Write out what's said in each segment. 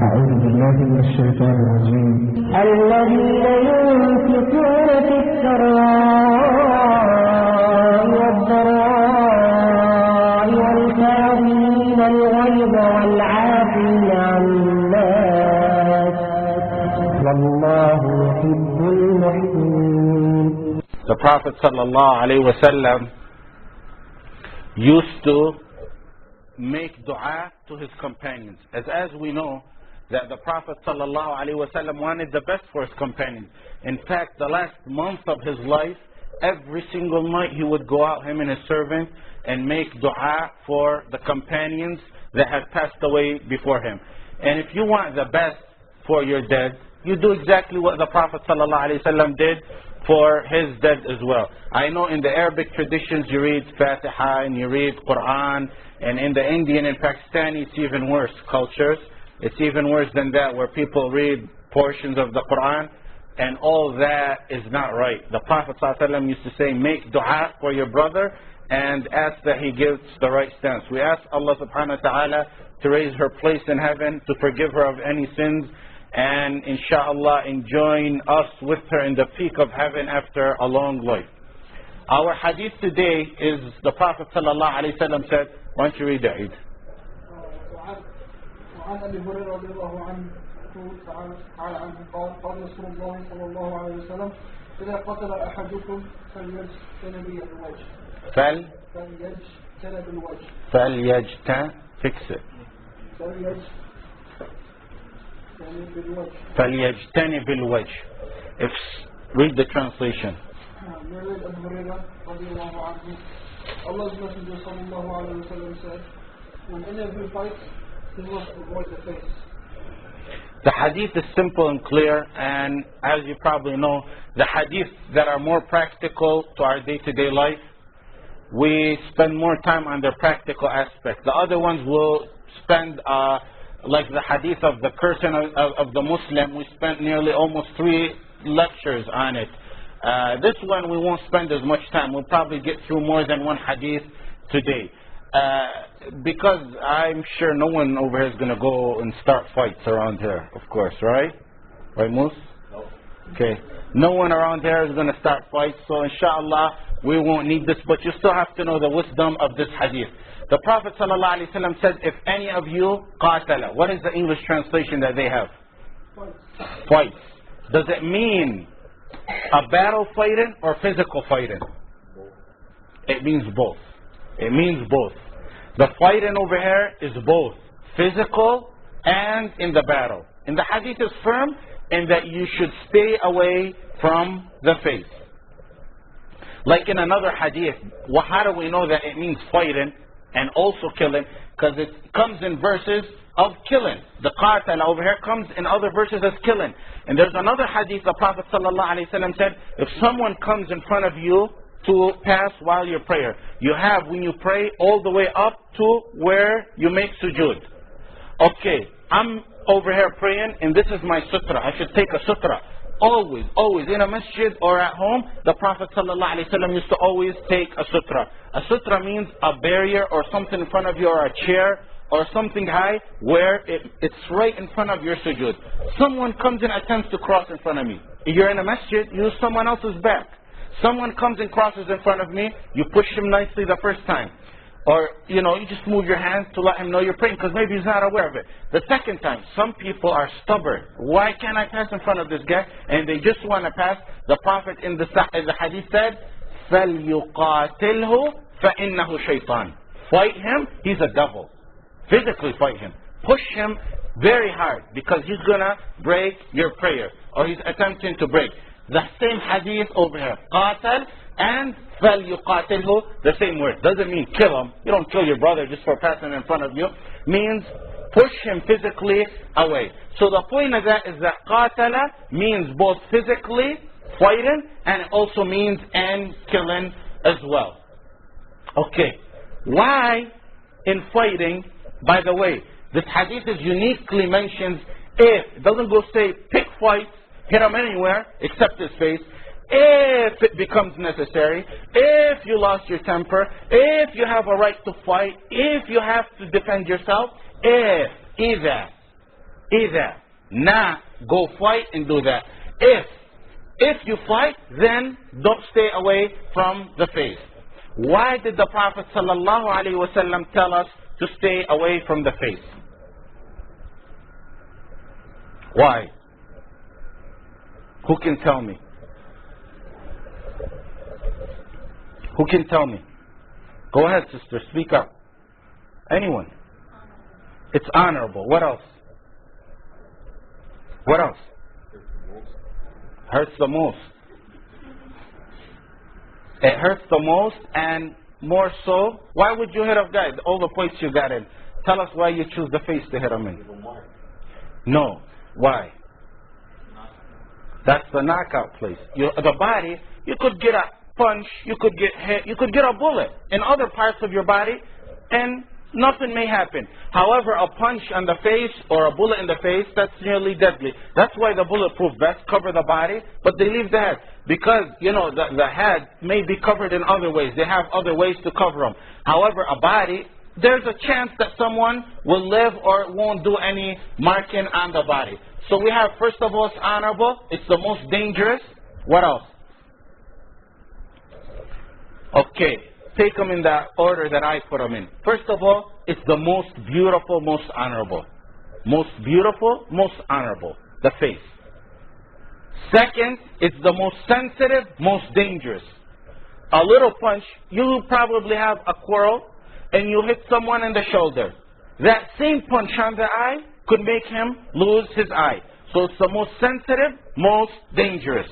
أعوذ بالله من الشيطان الرجيم. الذين ينفقون في السراء والضراء والكاظمين الغيظ والعافين عن الناس والله يحب المحسنين. The Prophet ﷺ used to make dua to his companions. As we know that the Prophet ﷺ wanted the best for his companions. In fact, the last month of his life, every single night he would go out, him and his servant, and make dua for the companions that had passed away before him. And if you want the best for your dead, you do exactly what the Prophet ﷺ did for his dead as well. I know in the Arabic traditions you read Fatiha and you read Quran, and in the Indian and Pakistani it's even worse cultures. It's even worse than that, where people read portions of the Quran, and all that is not right. The Prophet ﷺ used to say, make dua for your brother and ask that he gives the right stance. We ask Allah subhanahu wa ta'ala to raise her place in heaven, to forgive her of any sins, and inshallah join us with her in the peak of heaven after a long life. Our hadith today is the Prophet ﷺ said, why don't you read the Eid? وعن أبي هريرة رضي الله عنه تعالى عنه قال قال رسول الله صلى الله عليه وسلم إذا قتل أحدكم فليجتنب الوجه فليجتنب الوجه. Read the translation. Allah's Messenger sallallahu alayhi wa sallam said, when any of you fights, he must avoid the face. The hadith is simple and clear, and as you probably know, the hadith that are more practical to our day-to-day life, we spend more time on their practical aspect. The other ones will spend, like the hadith of the curtain of the Muslim, we spent nearly almost 3 lectures on it. This one we won't spend as much time. We'll probably get through more than one hadith today. Because I'm sure no one over here is going to go and start fights around here, of course, right? Right, Moose? No. Okay. No one around here is going to start fights, so inshallah we won't need this, but you still have to know the wisdom of this hadith. The Prophet ﷺ said, if any of you qatala, what is the English translation that they have? Fights. Does it mean a battle fighting or physical fighting? It means both. It means both. The fighting over here is both physical and in the battle. And the hadith is firm in that you should stay away from the face. Like in another hadith, how do we know that it means fighting and also killing? Because it comes in verses of killing. The qatala over here comes in other verses as killing. And there's another hadith the Prophet ﷺ said, if someone comes in front of you to pass while you pray, you have, when you pray, all the way up to where you make sujood. Okay, I'm over here praying and this is my sutra. I should take a sutra. Always, always, in a masjid or at home, the Prophet ﷺ used to always take a sutra. A sutra means a barrier or something in front of you, or a chair or something high where it's right in front of your sujood. Someone comes and attempts to cross in front of me. You're in a masjid, use someone else's back. Someone comes and crosses in front of me, you push him nicely the first time. Or, you just move your hands to let him know you're praying, because maybe he's not aware of it. The second time, some people are stubborn. Why can't I pass in front of this guy? And they just want to pass. The Prophet in the hadith said, فَلْيُقَاتِلْهُ فَإِنَّهُ شَيْطَانٌ. Fight him, he's a devil. Physically fight him. Push him very hard, because he's going to break your prayer, or he's attempting to break. The same hadith over here. Qatal and فَلْيُقَاتِلْهُ, the same word. Doesn't mean kill him. You don't kill your brother just for passing in front of you. Means push him physically away. So the point of that is that qatala means both physically fighting, and it also means and killing as well. Okay. Why in fighting, by the way, this hadith is uniquely mentioned if, it doesn't go say pick fights, hit him anywhere except his face. If it becomes necessary, if you lost your temper, if you have a right to fight, if you have to defend yourself, if, either. Either not go fight and do that. If you fight, then don't stay away from the face. Why did the Prophet ﷺ tell us to stay away from the face? Why? Who can tell me? Who can tell me? Go ahead, sister, speak up. Anyone? It's honorable. What else? What else? Hurts the most. It hurts the most, and more so. Why would you hit a guy? All the points you got in. Tell us why you choose the face to hit him in. No. Why? That's the knockout place. The body, you could get a punch, you could get hit, you could get a bullet in other parts of your body, and nothing may happen. However, a punch on the face or a bullet in the face, that's nearly deadly. That's why the bulletproof vests cover the body, but they leave the head. Because, the head may be covered in other ways. They have other ways to cover them. However, a body, there's a chance that someone will live or won't do any marking on the body. So we have, first of all, it's honorable. It's the most dangerous. What else? Okay. Take them in the order that I put them in. First of all, it's the most beautiful, most honorable. Most beautiful, most honorable. The face. Second, it's the most sensitive, most dangerous. A little punch, you probably have a quarrel and you hit someone in the shoulder. That same punch on the eye could make him lose his eye. So it's the most sensitive, most dangerous.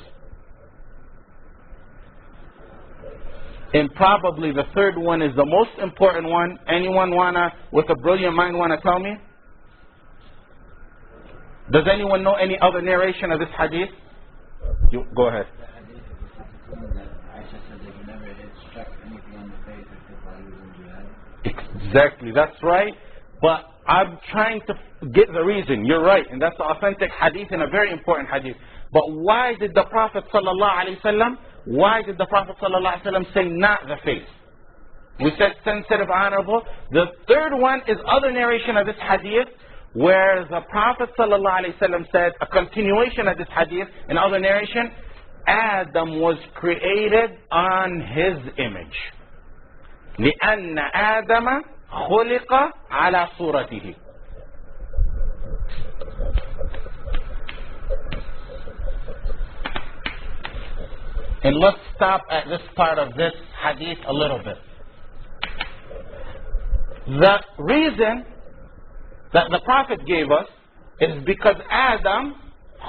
And probably the third one is the most important one. Anyone with a brilliant mind wanna tell me? Does anyone know any other narration of this hadith? You go ahead. Exactly, that's right. But I'm trying to get the reason. You're right, and that's the authentic hadith and a very important hadith. But why did the Prophet ﷺ say not the face? We said sensitive, honorable. The third one is other narration of this hadith, where the Prophet ﷺ said, a continuation of this hadith, in other narration, Adam was created on his image. لأن آدم خلق على صورته. And let's stop at this part of this hadith a little bit. The reason that the Prophet gave us is because Adam,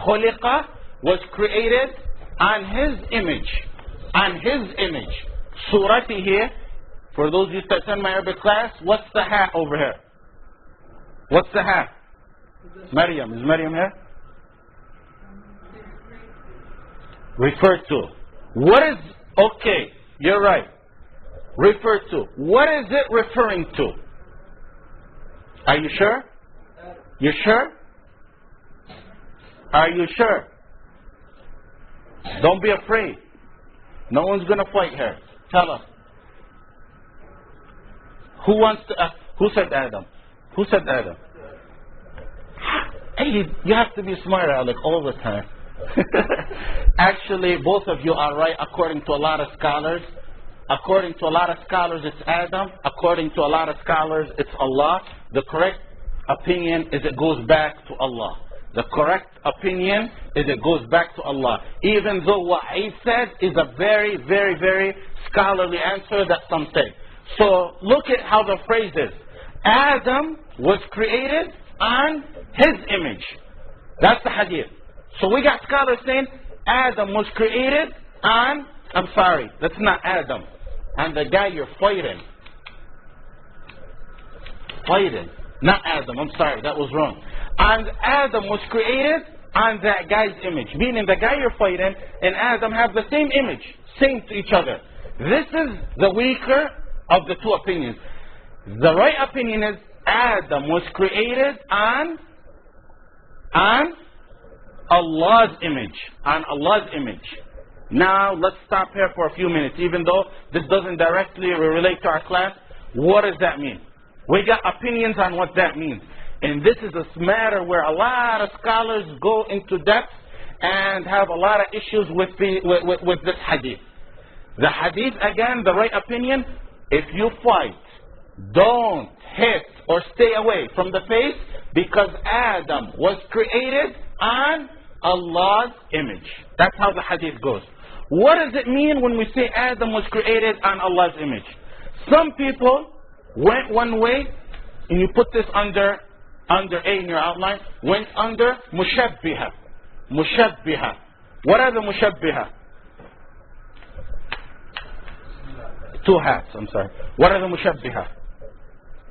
خلق, was created on his image. On his image. Suratihi. For those of you that attend my Arabic class, what's the ha over here? What's the ha? Maryam. Is Maryam here? Referred to. What is, okay, you're right. Referred to. What is it referring to? Are you sure? You sure? Are you sure? Don't be afraid. No one's going to fight here. Tell us. Who wants to, who said Adam? Who said Adam? Hey, you have to be smart, Alec, all the time. Actually, both of you are right according to a lot of scholars. According to a lot of scholars, it's Adam. According to a lot of scholars, it's Allah. The correct opinion is it goes back to Allah. The correct opinion is it goes back to Allah. Even though what he said is a very, very, very scholarly answer that some say. So look at how the phrase is. Adam was created on his image. That's the hadith. So we got scholars saying Adam was created on, I'm sorry, that's not Adam. And the guy you're fighting. Fighting. Not Adam, I'm sorry, that was wrong. And Adam was created on that guy's image. Meaning the guy you're fighting and Adam have the same image. Same to each other. This is the weaker of the two opinions. The right opinion is Adam was created on Allah's image. On Allah's image. Now let's stop here for a few minutes. Even though this doesn't directly relate to our class, what does that mean? We got opinions on what that means. And this is a matter where a lot of scholars go into depth and have a lot of issues with this hadith. The hadith, again, the right opinion, if you fight, don't hit or stay away from the face, because Adam was created on Allah's image. That's how the hadith goes. What does it mean when we say Adam was created on Allah's image? Some people went one way, and you put this under A in your outline, went under mushabbiha. Mushabbiha. What are the mushabbiha? Two hats, I'm sorry. What are the mushabbiha?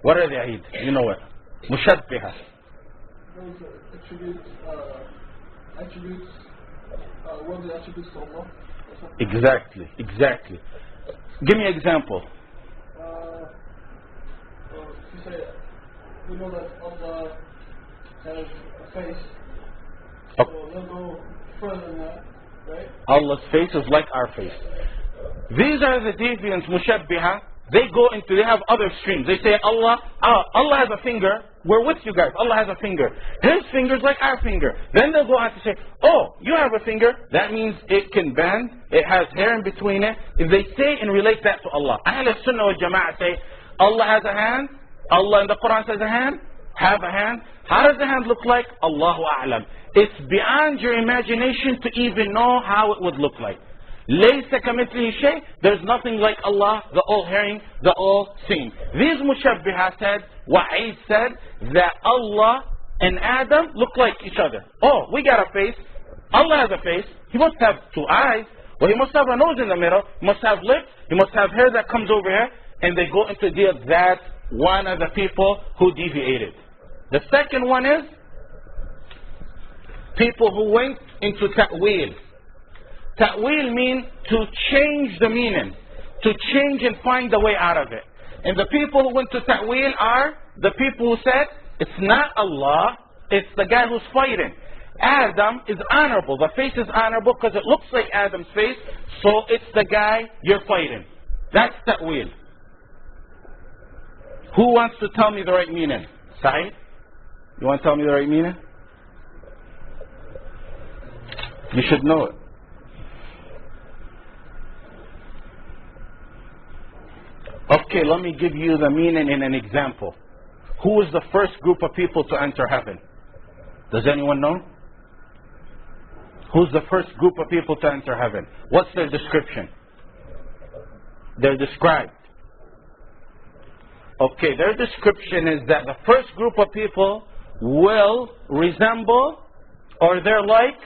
What are they, Eid? You know what? Mushabbiha. Those attributes, what are the attributes to Allah? Exactly. Give me an example. You say, we know that Allah has a face, so they'll go further than that, right? Allah's face is like our face. These are the deviants, mushabbiha. They have other extremes. They say Allah has a finger. We're with you guys. Allah has a finger. His finger's like our finger. Then they'll go on to say, oh, you have a finger. That means it can bend. It has hair in between it. If they say and relate that to Allah. Ahl Sunnah wal Jama'ah say, Allah has a hand. Allah in the Quran says a hand. Have a hand. How does the hand look like? Allahu A'lam. It's beyond your imagination to even know how it would look like. لَيْسَ كَمِثْلِهِ شَيْءٍ. There's nothing like Allah, the all-hearing, the all-seeing. These mushabbiha said, Wa'id said, that Allah and Adam look like each other. Oh, we got a face. Allah has a face. He must have two eyes. Well, he must have a nose in the middle. He must have lips. He must have hair that comes over here. And they go into deal. That's one of the people who deviated. The second one is people who went into ta'wil. Ta'wil means to change the meaning, to change and find a way out of it. And the people who went to ta'wil are the people who said, it's not Allah, it's the guy who's fighting. Adam is honorable. The face is honorable because it looks like Adam's face, so it's the guy you're fighting. That's ta'wil. Who wants to tell me the right meaning? Sa'id? You want to tell me the right meaning? You should know it. Okay, let me give you the meaning in an example. Who was the first group of people to enter heaven? Does anyone know? Who's the first group of people to enter heaven? What's their description? They're described. Okay, their description is that the first group of people will resemble, or they're like,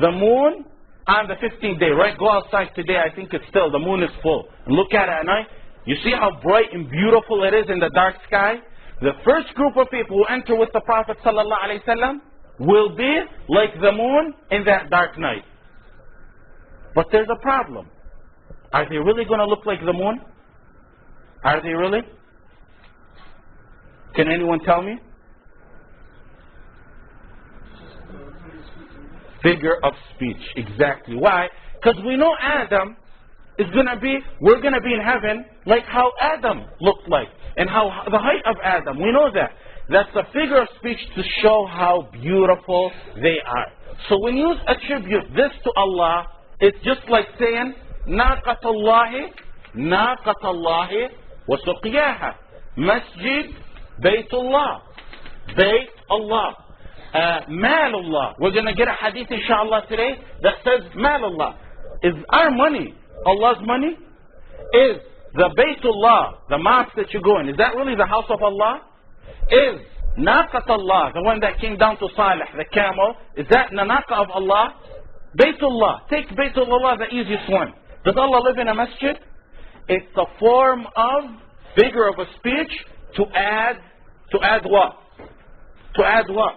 the moon on the 15th day. Right? Go outside today, I think it's still, the moon is full. And look at it at night. You see how bright and beautiful it is in the dark sky? The first group of people who enter with the Prophet ﷺ will be like the moon in that dark night. But there's a problem. Are they really going to look like the moon? Are they really? Can anyone tell me? Figure of speech, exactly. Why? Because we know Adam is going to be, we're going to be in heaven like how Adam looked like, and how the height of Adam. We know that. That's a figure of speech to show how beautiful they are. So when you attribute this to Allah, it's just like saying, Naqatallahi wa suqiyaha. Masjid, Baytullah. Bayt Allah. Malullah. We're going to get a hadith inshallah today that says Malullah. Is our money Allah's money? Is the Baytullah, the mosque that you go in, is that really the house of Allah? Is Naqatullah, the one that came down to Salih, the camel, is that the Naqa of Allah? Baytullah. Take Baytullah, the easiest one. Does Allah live in a masjid? It's a form of figure of a speech to add what? To add what?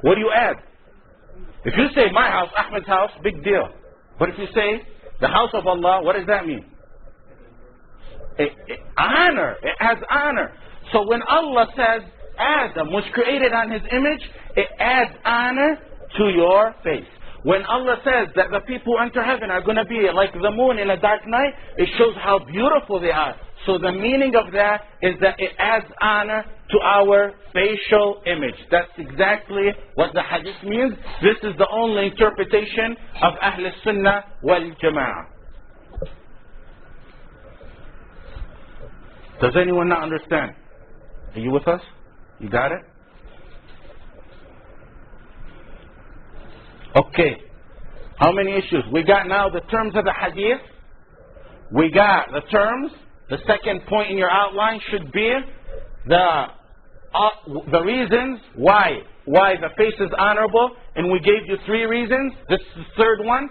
What do you add? If you say my house, Ahmed's house, big deal. But if you say the house of Allah, what does that mean? Honor. It adds honor. So when Allah says Adam was created on his image, it adds honor to your face. When Allah says that the people who enter heaven are going to be like the moon in a dark night, it shows how beautiful they are. So the meaning of that is that it adds honor to our facial image. That's exactly what the hadith means. This is the only interpretation of Ahl Sunnah wal Jama'ah. Does anyone not understand? Are you with us? You got it? Okay. How many issues? We got now the terms of the hadith. We got the terms. The second point in your outline should be the reasons why the face is honorable, and we gave you 3 reasons. This is the third one.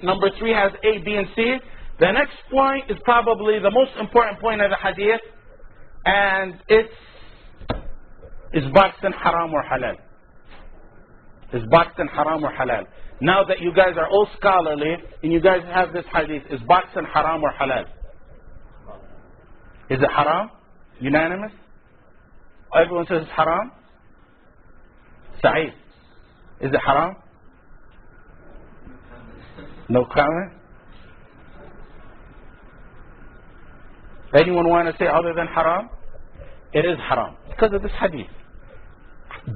Number 3 has A, B, and C. The next point is probably the most important point of the hadith, and is boxing haram or halal? Is boxing haram or halal? Now that you guys are all scholarly and you guys have this hadith, is boxing haram or halal? Is it haram? Unanimous? Everyone says it's haram? Sa'id, is it haram? No comment? Anyone want to say other than haram? It is haram because of this hadith.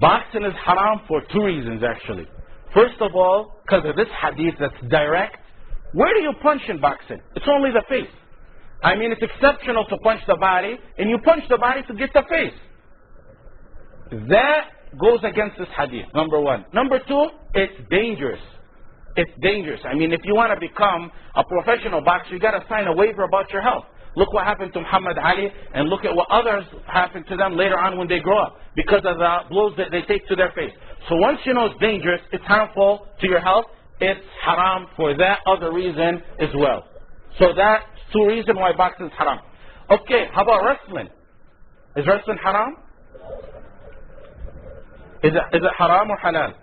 Boxing is haram for 2 reasons actually. First of all, because of this hadith that's direct. Where do you punch in boxing? It's only the face. I mean, it's exceptional to punch the body, and you punch the body to get the face. That goes against this hadith, number 1. Number 2, it's dangerous. It's dangerous. I mean, if you want to become a professional boxer, you got to sign a waiver about your health. Look what happened to Muhammad Ali, and look at what others happened to them later on when they grow up, because of the blows that they take to their face. So once you know it's dangerous, it's harmful to your health, it's haram for that other reason as well. So that's 2 reasons why boxing is haram. Okay, how about wrestling? Is wrestling haram? Is it haram or halal?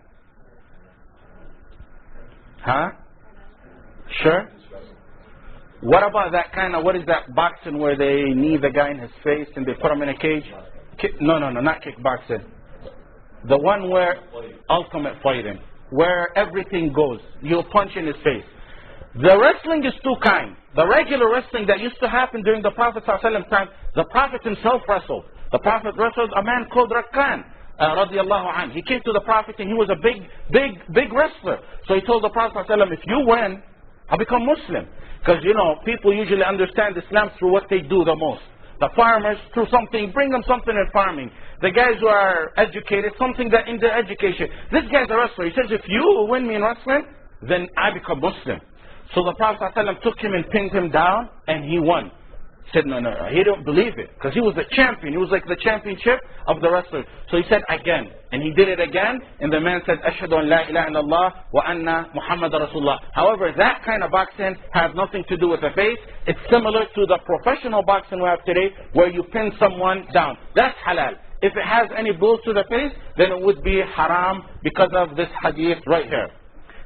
Huh? Sure? What about that kind of, what is that boxing where they knee the guy in his face and they put him in a cage? No, not kickboxing. The one where ultimate fighting, where everything goes. You punch in his face. The wrestling is 2 kinds. The regular wrestling that used to happen during the Prophet ﷺ time, the Prophet himself wrestled. The Prophet wrestled a man called Rakkan, radiallahu anh. He came to the Prophet and he was a big wrestler. So he told the Prophet ﷺ, if you win, I'll become Muslim. Because, you know, people usually understand Islam through what they do the most. The farmers, through something, bring them something in farming. The guys who are educated, something that in their education. This guy's a wrestler. He says, if you win me in wrestling, then I become Muslim. So the Prophet ﷺ took him and pinned him down, and he won. He said, no, he didn't believe it, because he was the champion. He was like the championship of the wrestlers. So he said again, and he did it again, and the man said, Ashhadu an la ilaha illallah wa anna Muhammad Rasulullah. However, that kind of boxing has nothing to do with the face. It's similar to the professional boxing we have today, where you pin someone down. That's halal. If it has any blows to the face, then it would be haram because of this hadith right here.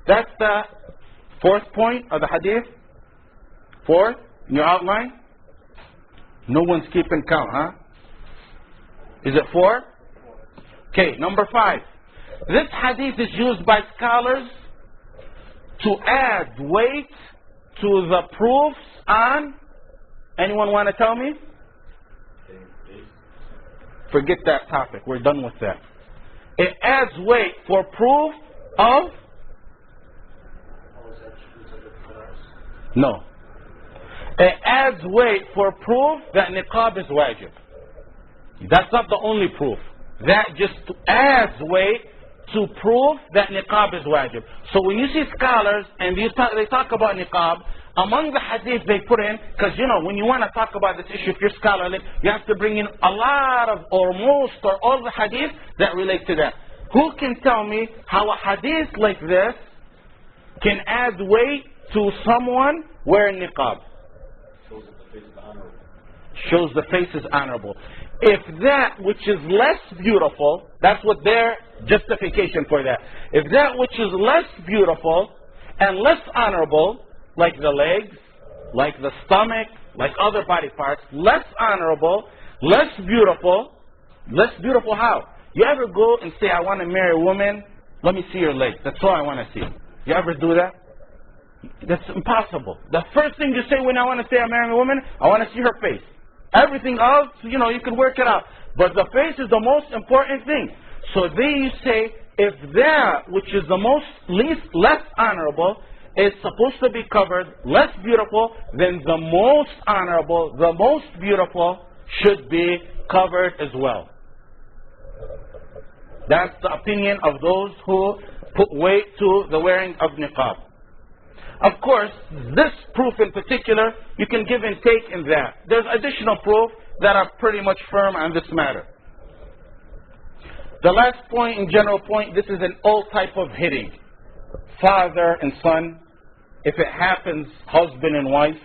That's the 4th point of the hadith. 4th, in your outline. No one's keeping count, huh? Is it 4? Okay, number 5. This hadith is used by scholars to add weight to the proofs on, anyone want to tell me? Forget that topic, we're done with that. It adds weight for proof of? No. It adds weight for proof that niqab is wajib. That's not the only proof. That just adds weight to prove that niqab is wajib. So when you see scholars and they talk about niqab, among the hadith they put in, because you know, when you want to talk about this issue, if you're scholarly, you have to bring in a lot of, or most, or all the hadith that relate to that. Who can tell me how a hadith like this can add weight to someone wearing niqab? Shows the face is honorable. If that which is less beautiful, that's what their justification for that. If that which is less beautiful and less honorable, like the legs, like the stomach, like other body parts, less honorable, less beautiful how? You ever go and say, I want to marry a woman, let me see your legs, that's all I want to see. You ever do that? That's impossible. The first thing you say when I want to say I'm marrying a woman, I want to see her face. Everything else, you know, you can work it out. But the face is the most important thing. So there you say, if that which is the less honorable is supposed to be covered, less beautiful, then the most honorable, the most beautiful should be covered as well. That's the opinion of those who put weight to the wearing of niqab. Of course, this proof in particular, you can give and take in that. There's additional proof that are pretty much firm on this matter. The last point, in general point, this is an all type of hitting. Father and son, if it happens husband and wife,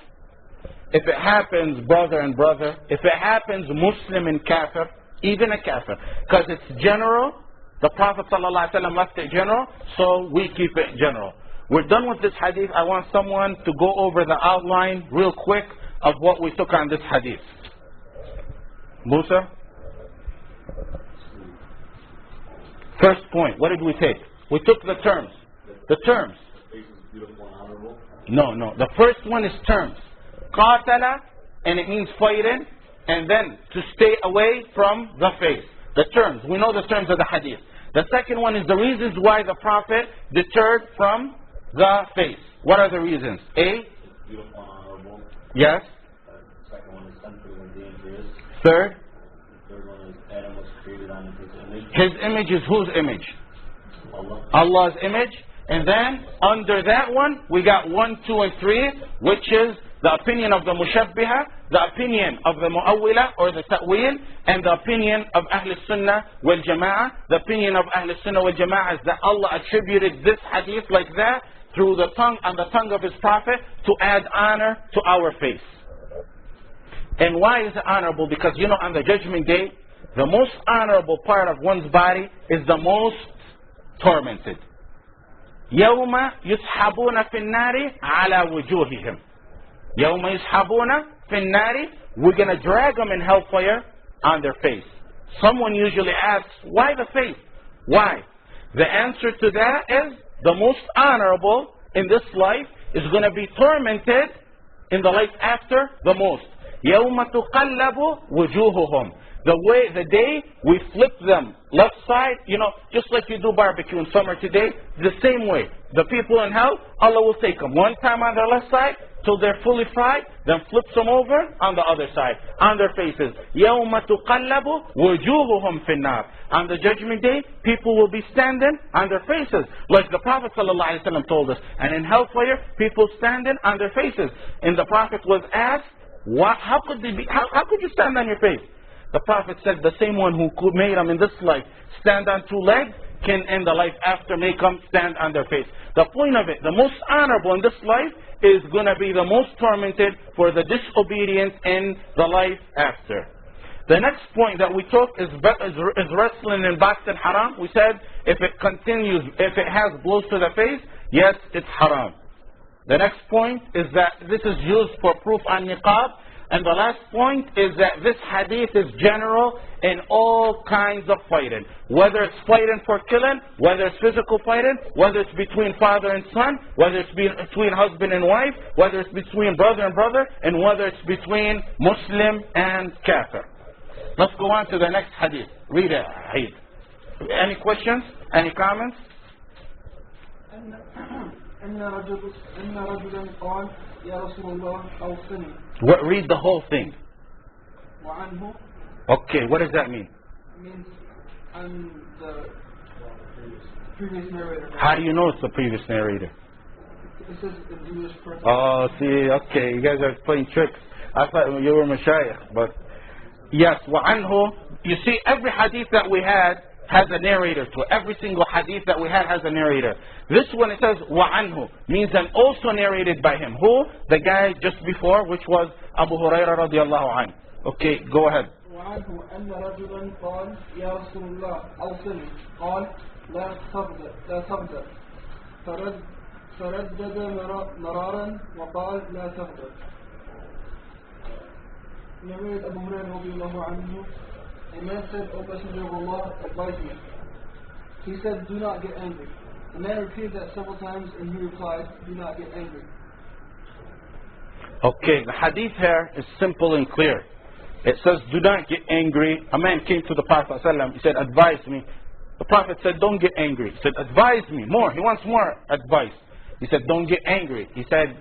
if it happens brother and brother, if it happens Muslim and kafir, even a kafir, because it's general. The Prophet ﷺ left it general, so we keep it general. We're done with this hadith. I want someone to go over the outline real quick of what we took on this hadith. Musa? First point, what did we take? We took the terms. The terms. No. The first one is terms. Qatala, and it means fighting, and then to stay away from the face. The terms. We know the terms of the hadith. The second one is the reasons why the Prophet deterred from the face. What are the reasons? A. Beautiful and honorable. Yes. Second one is sensitive and dangerous. Third. The third one is Adam was created on his image. His image is whose image? Allah. Allah's image. And then under that one, we got 1, 2, and 3, which is the opinion of the Mushabbiha, the opinion of the Mu'awwila or the Ta'wil, and the opinion of Ahl Sunnah wal Jama'ah. The opinion of Ahl Sunnah wal Jama'ah is that Allah attributed this hadith like that through the tongue and the tongue of His Prophet to add honor to our face. And why is it honorable? Because you know, on the Judgment Day, the most honorable part of one's body is the most tormented. يوم يسحبون في النار على وجوههم. يوم يسحبون في النار, we're going to drag them in hellfire on their face. Someone usually asks, why the face? Why? The answer to that is the most honorable in this life is going to be tormented in the life after the most. يوم تقلب وجوههم. The day we flip them left side, you know, just like you do barbecue in summer today, the same way. The people in hell, Allah will take them one time on their left side till they're fully fried, then flips them over on the other side, on their faces. يَوْمَ تُقَلَّبُ وُجُوهُهُمْ فِي النَّارِ. On the Judgment Day, people will be standing on their faces, like the Prophet ﷺ told us. And in hellfire, people standing on their faces. And the Prophet was asked, how could you stand on your face? The Prophet said the same one who made them in this life stand on 2 legs can in the life after make them stand on their face. The point of it, the most honorable in this life is going to be the most tormented for the disobedience in the life after. The next point that we took is wrestling and boxing haram. We said if it continues, if it has blows to the face, yes, it's haram. The next point is that this is used for proof on niqab. And the last point is that this hadith is general in all kinds of fighting. Whether it's fighting for killing, whether it's physical fighting, whether it's between father and son, whether it's between husband and wife, whether it's between brother and brother, and whether it's between Muslim and kafir. Let's go on to the next hadith. Read it, Eid. Any questions? Any comments? أن رجلا قال يا رسول الله أوصني. Read the whole thing. وعنه. Okay, what does that mean? Means the previous narrator. How do you know it's the previous narrator? It says in English person. Oh, see, okay, you guys are playing tricks. I thought you were mashayikh, but yes, وعنه. You see, every hadith that we had has a narrator to it. Every single hadith that we had has a narrator. This one, it says وعنه, means and also narrated by him. Who? The guy just before, which was Abu Hurairah radiallahu anhu. Okay, go ahead. وعنه أن رجلا قال يا رسول الله أوصني قال لا تغدر فردد مرارا وقال لا تغدر. Narrated Abu Hurairah radiallahu anhu. A man said, O Messenger of Allah, advise me. He said, do not get angry. The man repeated that several times and he replied, do not get angry. Okay, the hadith here is simple and clear. It says, do not get angry. A man came to the Prophet ﷺ. He said, advise me. The Prophet said, don't get angry. He said, advise me more. He wants more advice. He said, don't get angry. He said,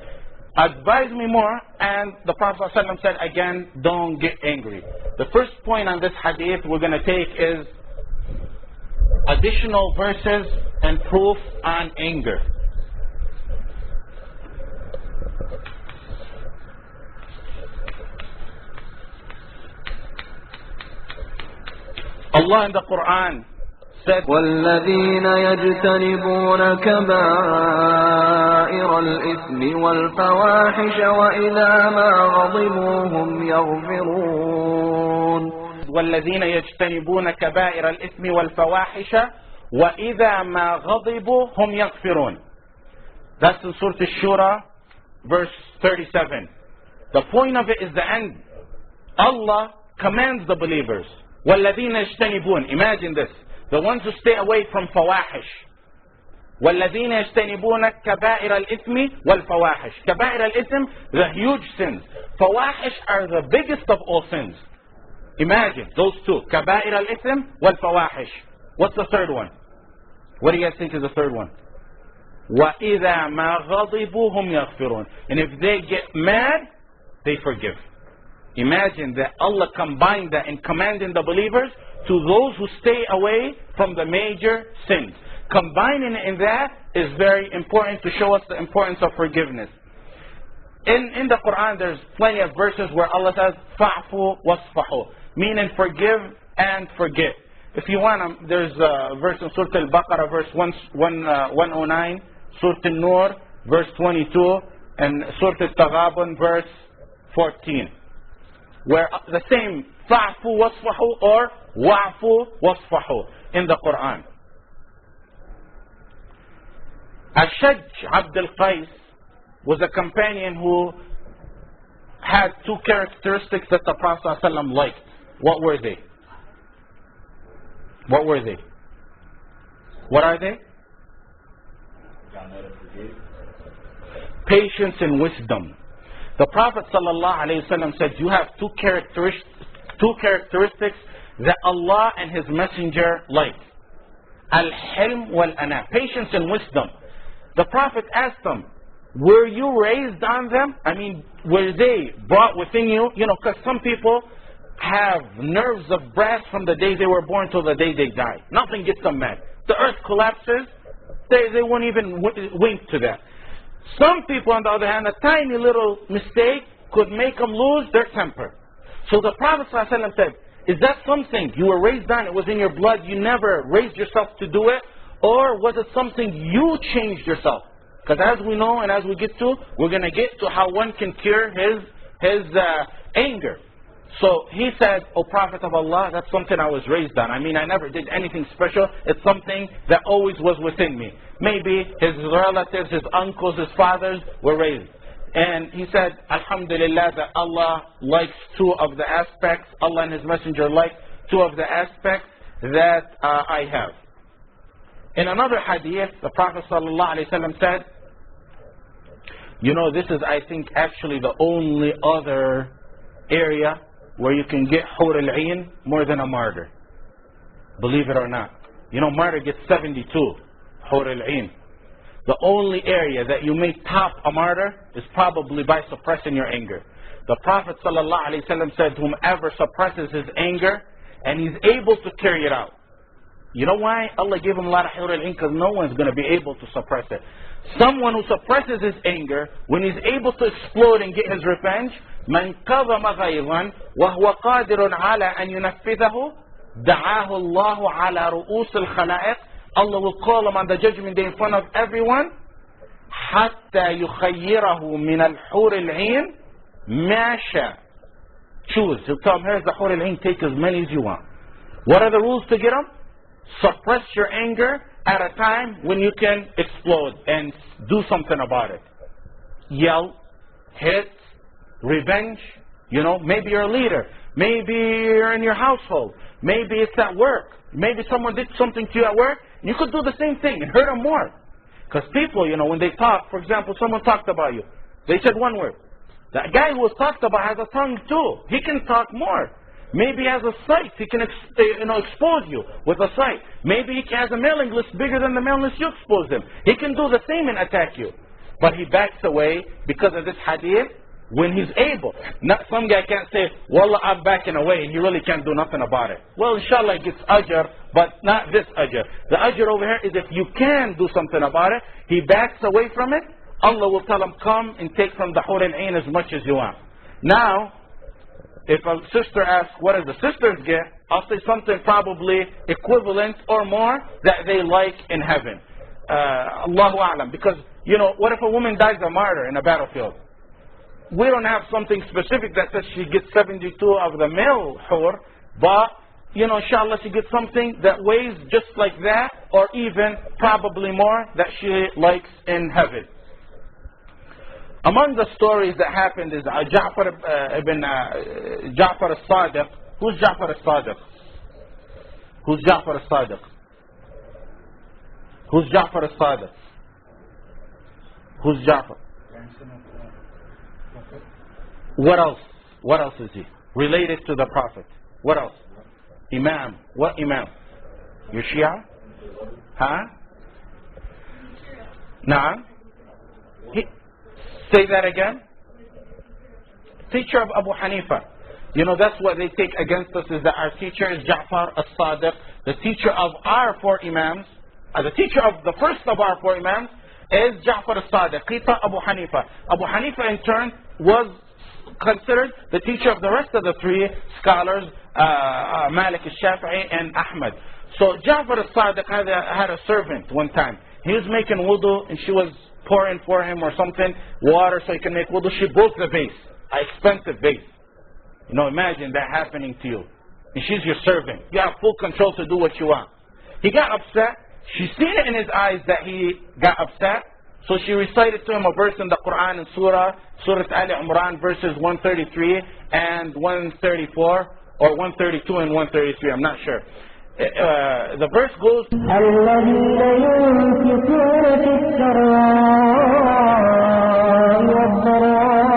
advise me more. And the Prophet ﷺ said again, don't get angry. The first point on this hadith we're going to take is additional verses and proof on anger. Allah in the Quran said, والذين يجتنبون كبائر الإثم والفواحش وإذا ما غضبوا هم يغفرون. والذين يجتنبون كبائر الإثم والفواحش وإذا ما غضبوا هم يغفرون. That's in Surah Al-Shura, verse 37. The point of it is the end. Allah commands the believers. وَالَّذِينَ يَجْتَنِبُونَ. Imagine this. The ones who stay away from fawahish. وَالَّذِينَ يَجْتَنِبُونَ كَبَائِرَ الْإِثْمِ وَالْفَوَاحِشِ. كَبَائِرَ الْإِثْمِ, the huge sins. Fawahish are the biggest of all sins. Imagine those two. كَبَائِرَ الْإِثْمِ وَالْفَوَاحِشِ. What's the third one? What do you guys think is the third one? وَإِذَا مَا غَضِبُوا هُمْ يَغْفِرُونَ. And if they get mad, they forgive. Imagine that Allah combined that in commanding the believers to those who stay away from the major sins. Combining it in that is very important to show us the importance of forgiveness. In the Quran there's plenty of verses where Allah says, فَعْفُوا وَاصْفَحُوا, meaning forgive and forget. If you want, there's a verse in Surah Al-Baqarah, verse 109, Surah Al-Nur, verse 22, and Surah Al-Taghabun, verse 14. Where the same fa'fu wasfahu or wa'fu wasfahu in the Quran. Ashaj Abd al-Qais was a companion who had two characteristics that the Prophet ﷺ liked. What were they? What were they? What are they? Patience and wisdom. The Prophet ﷺ said, you have two characteristics that Allah and His Messenger like. Al-Hilm wal-Ana. Patience and wisdom. The Prophet asked them, were you raised on them? I mean, were they brought within you? You know, because some people have nerves of brass from the day they were born till the day they die. Nothing gets them mad. The earth collapses, they won't even wink to that. Some people, on the other hand, a tiny little mistake could make them lose their temper. So the Prophet ﷺ said, is that something you were raised on, it was in your blood, you never raised yourself to do it? Or was it something you changed yourself? Because as we know and as we get to, we're going to get to how one can cure his anger. So he said, O Prophet of Allah, that's something I was raised on. I mean, I never did anything special. It's something that always was within me. Maybe his relatives, his uncles, his fathers were raised. And he said, Alhamdulillah, that Allah likes two of the aspects, Allah and His Messenger like two of the aspects that I have. In another hadith, the Prophet ﷺ said, you know, this is, I think, actually the only other area where you can get Hur al-Ain more than a martyr. Believe it or not. You know, martyr gets 72. Hur al-Ain. The only area that you may top a martyr is probably by suppressing your anger. The Prophet ﷺ said, whomever suppresses his anger and he's able to carry it out. You know why? Allah gave him a lot of Hur al-Ain, because no one's going to be able to suppress it. Someone who suppresses his anger, when he's able to explode and get his revenge, من كظم غيظا وهو قادر على أن ينفذه دعاه الله على رؤوس الخلائق. Allah will call him on the judgment day in front of everyone. حتى يخيره من الحور العين ما شاء. Choose. He'll tell him, here's the Hur al-Ain, take as many as you want. What are the rules to get them? Suppress your anger at a time when you can explode and do something about it. Yell, hit, revenge. You know, maybe you're a leader. Maybe you're in your household. Maybe it's at work. Maybe someone did something to you at work. You could do the same thing and hurt them more. Because people, you know, when they talk, for example, someone talked about you. They said one word. That guy who was talked about has a tongue too. He can talk more. Maybe he has a sight. He can expose you with a sight. Maybe he has a mailing list bigger than the mailing list you expose him. He can do the same and attack you. But he backs away because of this hadith when he's able. Not some guy can't say, Wallah, I'm backing away. He really can't do nothing about it. Well, inshallah, he gets ajr, but not this ajr. The ajr over here is if you can do something about it, he backs away from it, Allah will tell him, come and take from the hur al-ain as much as you want. Now, if a sister asks, what does the sisters get? I'll say something probably equivalent or more that they like in heaven. Allahu A'lam. Because, what if a woman dies a martyr in a battlefield? We don't have something specific that says she gets 72 of the male hur, but, inshallah, she gets something that weighs just like that, or even probably more that she likes in heaven. Among the stories that happened is Ja'far al-Sadiq. Who's Ja'far al-Sadiq? Who's Ja'far al-Sadiq? Who's Ja'far al-Sadiq? Who's Ja'far? What else? What else is he? Related to the Prophet. What else? Imam. What Imam? Your Shia? Huh? Nah. Say that again. Teacher of Abu Hanifa. That's what they take against us, is that our teacher is Ja'far al-Sadiq. The teacher of our four Imams, the teacher of the first of our four Imams is Ja'far al-Sadiq, Qita Abu Hanifa. Abu Hanifa in turn was considered the teacher of the rest of the three scholars, Malik al-Shafi'i and Ahmad. So Ja'far al-Sadiq had a servant one time. He was making wudu and she was pouring for him or something, water so he can make wudu. She broke the vase, an expensive vase. Imagine that happening to you. And she's your servant. You have full control to do what you want. He got upset. She seen it in his eyes that he got upset. So she recited to him a verse in the Quran in Surah Ali Imran, verses 133 and 134, or 132 and 133, I'm not sure. The verse goes, الذين ينفقون في السراء والضراء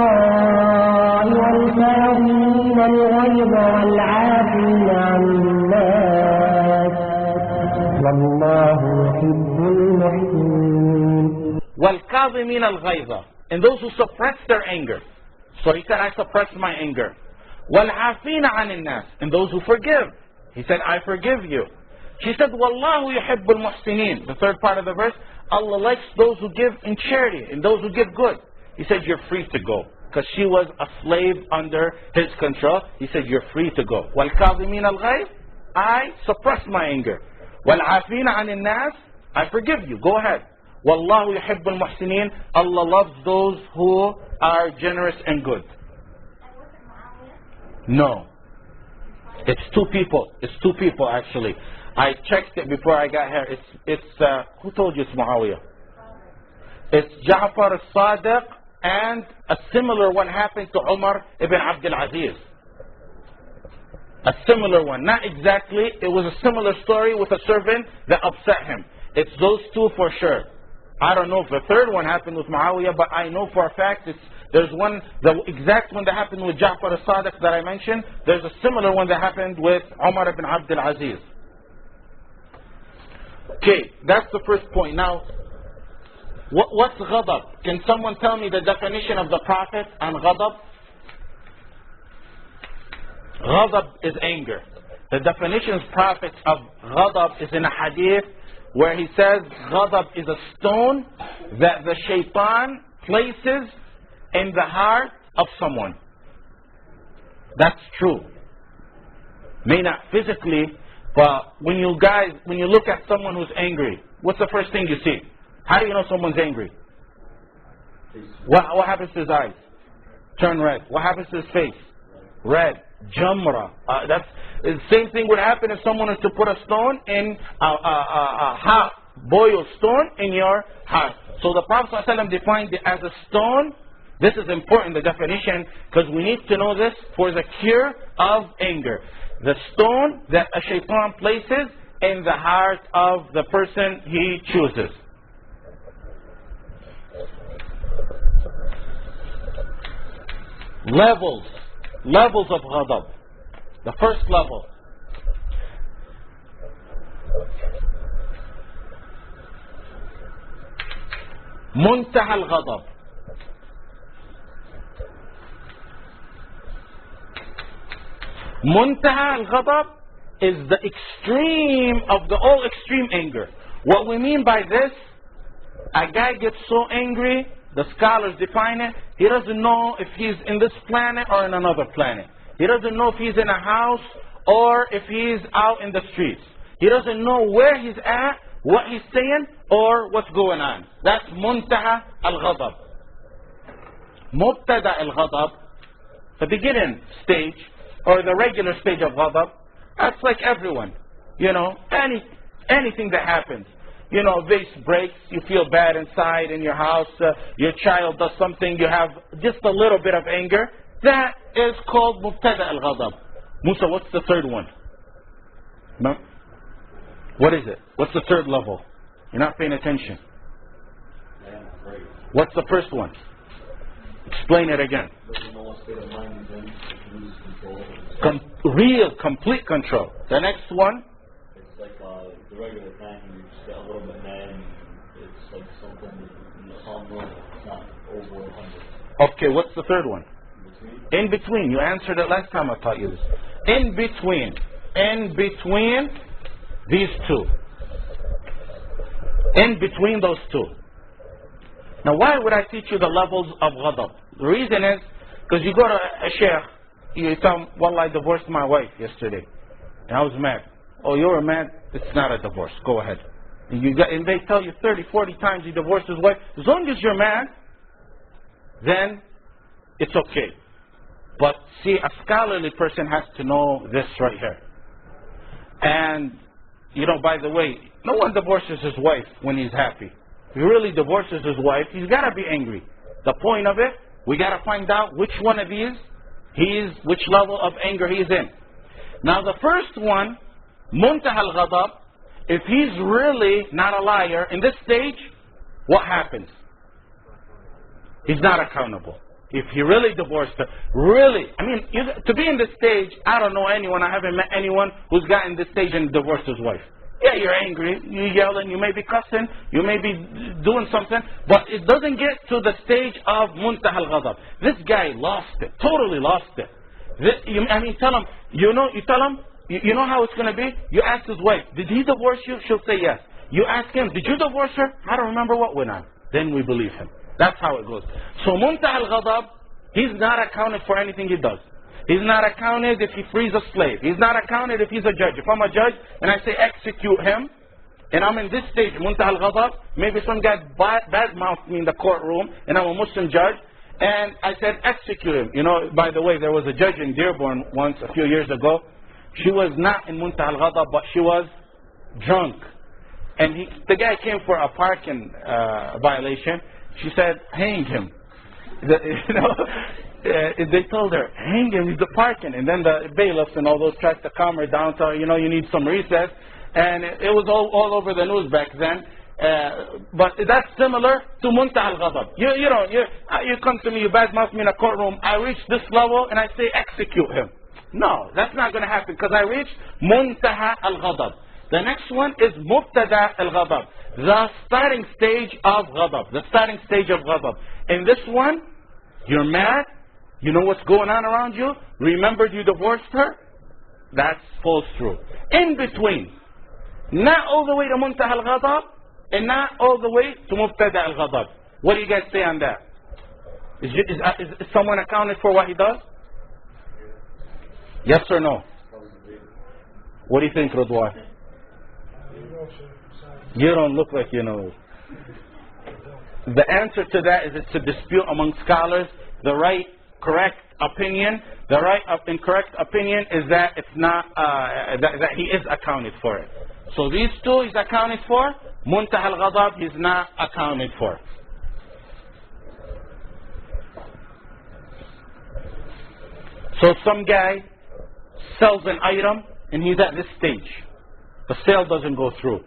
والكاظمين الغيظ والعافين عن الناس والله يحب المحسنين. والكاظمين الغيظ, and those who suppress their anger. So he said, I suppress my anger. والعافين عن الناس, and those who forgive. He said, I forgive you. She said, Wallahu yuhibbul muhsinin. The third part of the verse, Allah likes those who give in charity and those who give good. He said, you're free to go. Because she was a slave under his control. He said, you're free to go. وَالْكَاظِمِينَ الْغَيْظَ, I suppress my anger. وَالْعَافِينَ عَنِ النَّاسِ, I forgive you. Go ahead. Wallahu yuhibbul muhsinin. Allah loves those who are generous and good. No. It's two people. It's two people actually. I checked it before I got here. It's who told you it's Muawiyah? It's Ja'far al-Sadiq, and a similar one happened to Umar ibn Abdul Aziz. A similar one. Not exactly. It was a similar story with a servant that upset him. It's those two for sure. I don't know if the third one happened with Muawiyah, but I know for a fact there's one, the exact one that happened with Ja'far al-Sadiq that I mentioned. There's a similar one that happened with Umar ibn Abdul Aziz. Okay, that's the first point. Now, what's ghadab? Can someone tell me the definition of the Prophet on ghadab? Ghadab is anger. The definition of Prophet of ghadab is in a hadith where he says ghadab is a stone that the shaitan places in the heart of someone. That's true. May not physically, but when you look at someone who's angry, what's the first thing you see? How do you know someone's angry? What happens to his eyes? Turn red. What happens to his face? Red. Jamra. That's the same thing would happen if someone was to put a stone in a hot boiled stone in your heart. So the Prophet ﷺ defined it as a stone. This is important, the definition, because we need to know this for the cure of anger. The stone that a shaitan places in the heart of the person he chooses. Levels of ghadab. The first level. Muntaha al-ghadab. Muntaha al-ghadab is the extreme of the all extreme anger. What we mean by this, a guy gets so angry, the scholars define it, he doesn't know if he's in this planet or in another planet. He doesn't know if he's in a house or if he's out in the streets. He doesn't know where he's at, what he's saying, or what's going on. That's muntaha al-ghadab. Mubtada al-ghadab, the beginning stage, or the regular stage of ghadab, that's like everyone. You know, anything that happens. You know, a vase breaks, you feel bad inside in your house, your child does something, you have just a little bit of anger. That is called mubtada al-ghadab. Musa, what's the third one? No? What is it? What's the third level? You're not paying attention. What's the first one? Explain it again. Real, complete control. The next one? It's like the regular time you just get a little bit mad and it's like something in the calm room. It's not over 100. Okay, what's the third one? In between. You answered it last time I taught you this. In between. In between these two. In between those two. Now why would I teach you the levels of ghadab? The reason is because you go to a sheikh, you tell him, Wallah, I divorced my wife yesterday. And I was mad. Oh, you were mad? It's not a divorce. Go ahead. And they tell you 30, 40 times he divorced his wife. As long as you're mad, then it's okay. But see, a scholarly person has to know this right here. And, you know, by the way, no one divorces his wife when he's happy. If he really divorces his wife, he's got to be angry. The point of it, we got to find out which one of these which level of anger he's in. Now the first one, muntaha al-ghadab, if he's really not a liar, in this stage, what happens? He's not accountable. If he really divorced her, really, I mean, to be in this stage, I don't know anyone, I haven't met anyone who's gotten this stage and divorced his wife. Yeah, you're angry, you're yelling, you may be cussing, you may be doing something, but it doesn't get to the stage of muntaha al-ghadab. This guy lost it, totally lost it. Tell him, you know how it's going to be? You ask his wife, did he divorce you? She'll say yes. You ask him, did you divorce her? I don't remember what went on. Then we believe him. That's how it goes. So muntaha al-ghadab, he's not accounted for anything he does. He's not accounted if he frees a slave. He's not accounted if he's a judge. If I'm a judge and I say execute him, and I'm in this stage, muntaha al-ghadab, maybe some guy bad-mouthed me in the courtroom, and I'm a Muslim judge, and I said execute him. You know, by the way, there was a judge in Dearborn once, a few years ago. She was not in muntaha al-ghadab, but she was drunk. And the guy came for a parking violation. She said, hang him. They told her, hang him, he's the parking. And then the bailiffs and all those tried to calm her down, tell her, you need some recess. And it was all over the news back then. But that's similar to muntaha al-ghadab. You come to me, you badmouth me in a courtroom, I reach this level and I say execute him. No, that's not going to happen because I reached muntaha al-ghadab. The next one is mubtada al-ghadab, the starting stage of ghadab, the starting stage of ghadab. In this one, you're mad, you know what's going on around you, remembered you divorced her, that falls through. In between, not all the way to muntaha al-ghadab, and not all the way to mubtada al-ghadab. What do you guys say on that? Is someone accounted for what he does? Yes or no? What do you think, Radwan? You don't look like you know. The answer to that is it's a dispute among scholars. The right, correct opinion, the right and correct opinion is that it's not, that he is accounted for it. So these two he's accounted for. Muntaha al-ghadab he's not accounted for. So some guy sells an item and he's at this stage. The sale doesn't go through.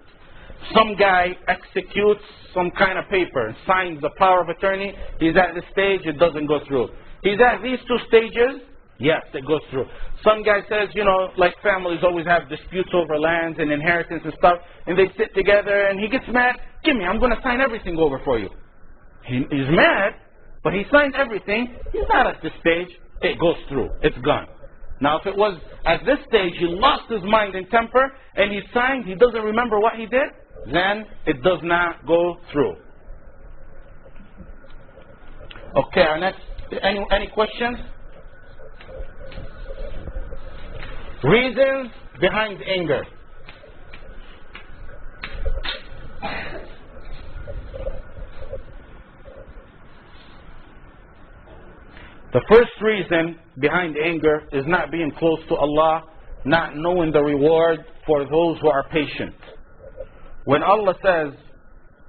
Some guy executes some kind of paper, signs the power of attorney, he's at this stage, it doesn't go through. he's at these two stages, yes, it goes through. Some guy says, you know, like families always have disputes over lands and inheritance and stuff, and they sit together and he gets mad, give me, I'm going to sign everything over for you. He's mad, but he signed everything. He's not at this stage. It goes through. It's gone. Now, if it was at this stage, he lost his mind and temper, and he signed, he doesn't remember what he did, then it does not go through. Okay, our next, any questions? Reasons behind anger. The first reason behind anger is not being close to Allah, not knowing the reward for those who are patient. When Allah says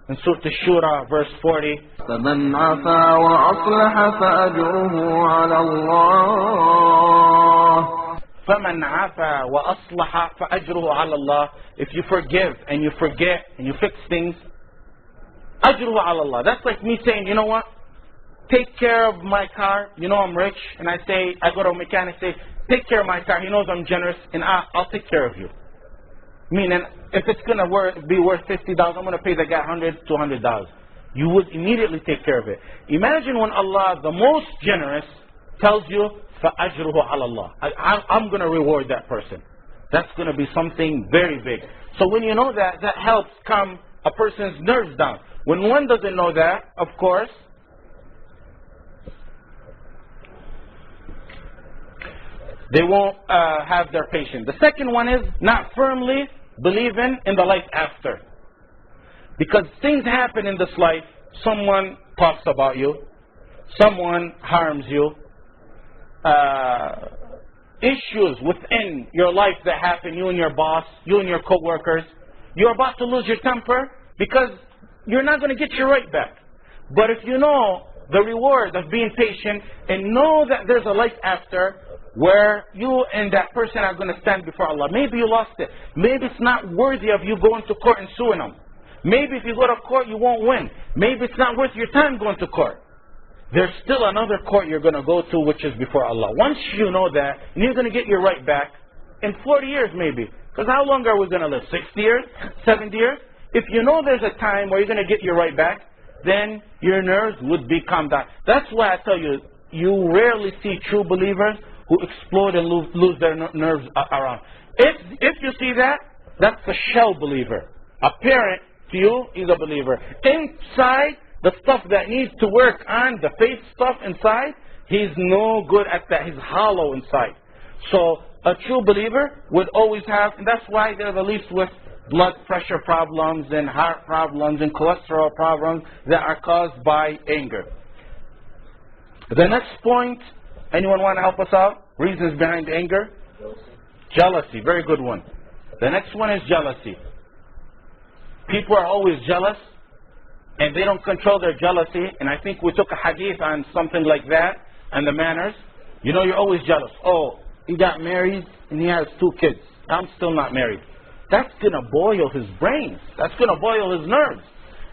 in Surah Ash-Shura, verse 40, فَمَنْ عَفَا وَأَصْلَحَ فَأَجْرُهُ عَلَى اللَّهِ فَمَنْ عَفَا وَأَصْلَحَ فَأَجْرُهُ عَلَى اللَّهِ. If you forgive and you forget and you fix things, أَجْرُهُ عَلى اللَّهِ. That's like me saying, you know what? Take care of my car. You know I'm rich, and I go to a mechanic, say, take care of my car. He knows I'm generous, and I'll take care of you. Meaning, if it's going to be worth $50, I'm going to pay the guy $100, $200. You would immediately take care of it. Imagine when Allah, the most generous, tells you, فَأَجْرُهُ عَلَى اللَّهِ. I'm going to reward that person. That's going to be something very big. So when you know that, that helps calm a person's nerves down. When one doesn't know that, of course, they won't have their patience. The second one is not firmly believing in the life after. Because things happen in this life. Someone talks about you. Someone harms you. Issues within your life that happen, you and your boss, you and your co-workers. You're about to lose your temper because you're not going to get your right back. But if you know the reward of being patient and know that there's a life after, where you and that person are going to stand before Allah. Maybe you lost it. Maybe it's not worthy of you going to court and suing them. Maybe if you go to court, you won't win. Maybe it's not worth your time going to court. There's still another court you're going to go to, which is before Allah. Once you know that, and you're going to get your right back in 40 years maybe. Because how long are we going to live? 60 years? 70 years? If you know there's a time where you're going to get your right back, then your nerves would be calmed down. That's why I tell you, you rarely see true believers who explode and lose their nerves around. If you see that, that's a shell believer. Apparent to you, he's a believer. Inside, the stuff that needs to work on, the faith stuff inside, he's no good at that. He's hollow inside. So a true believer would always have, and that's why they're the least with blood pressure problems and heart problems and cholesterol problems that are caused by anger. The next point, anyone want to help us out? Reasons behind anger? Jealousy. Very good one. The next one is jealousy. People are always jealous and they don't control their jealousy. And I think we took a hadith on something like that and the manners. You know, you're always jealous. Oh, he got married and he has 2 kids. I'm still not married. That's going to boil his brains. That's going to boil his nerves.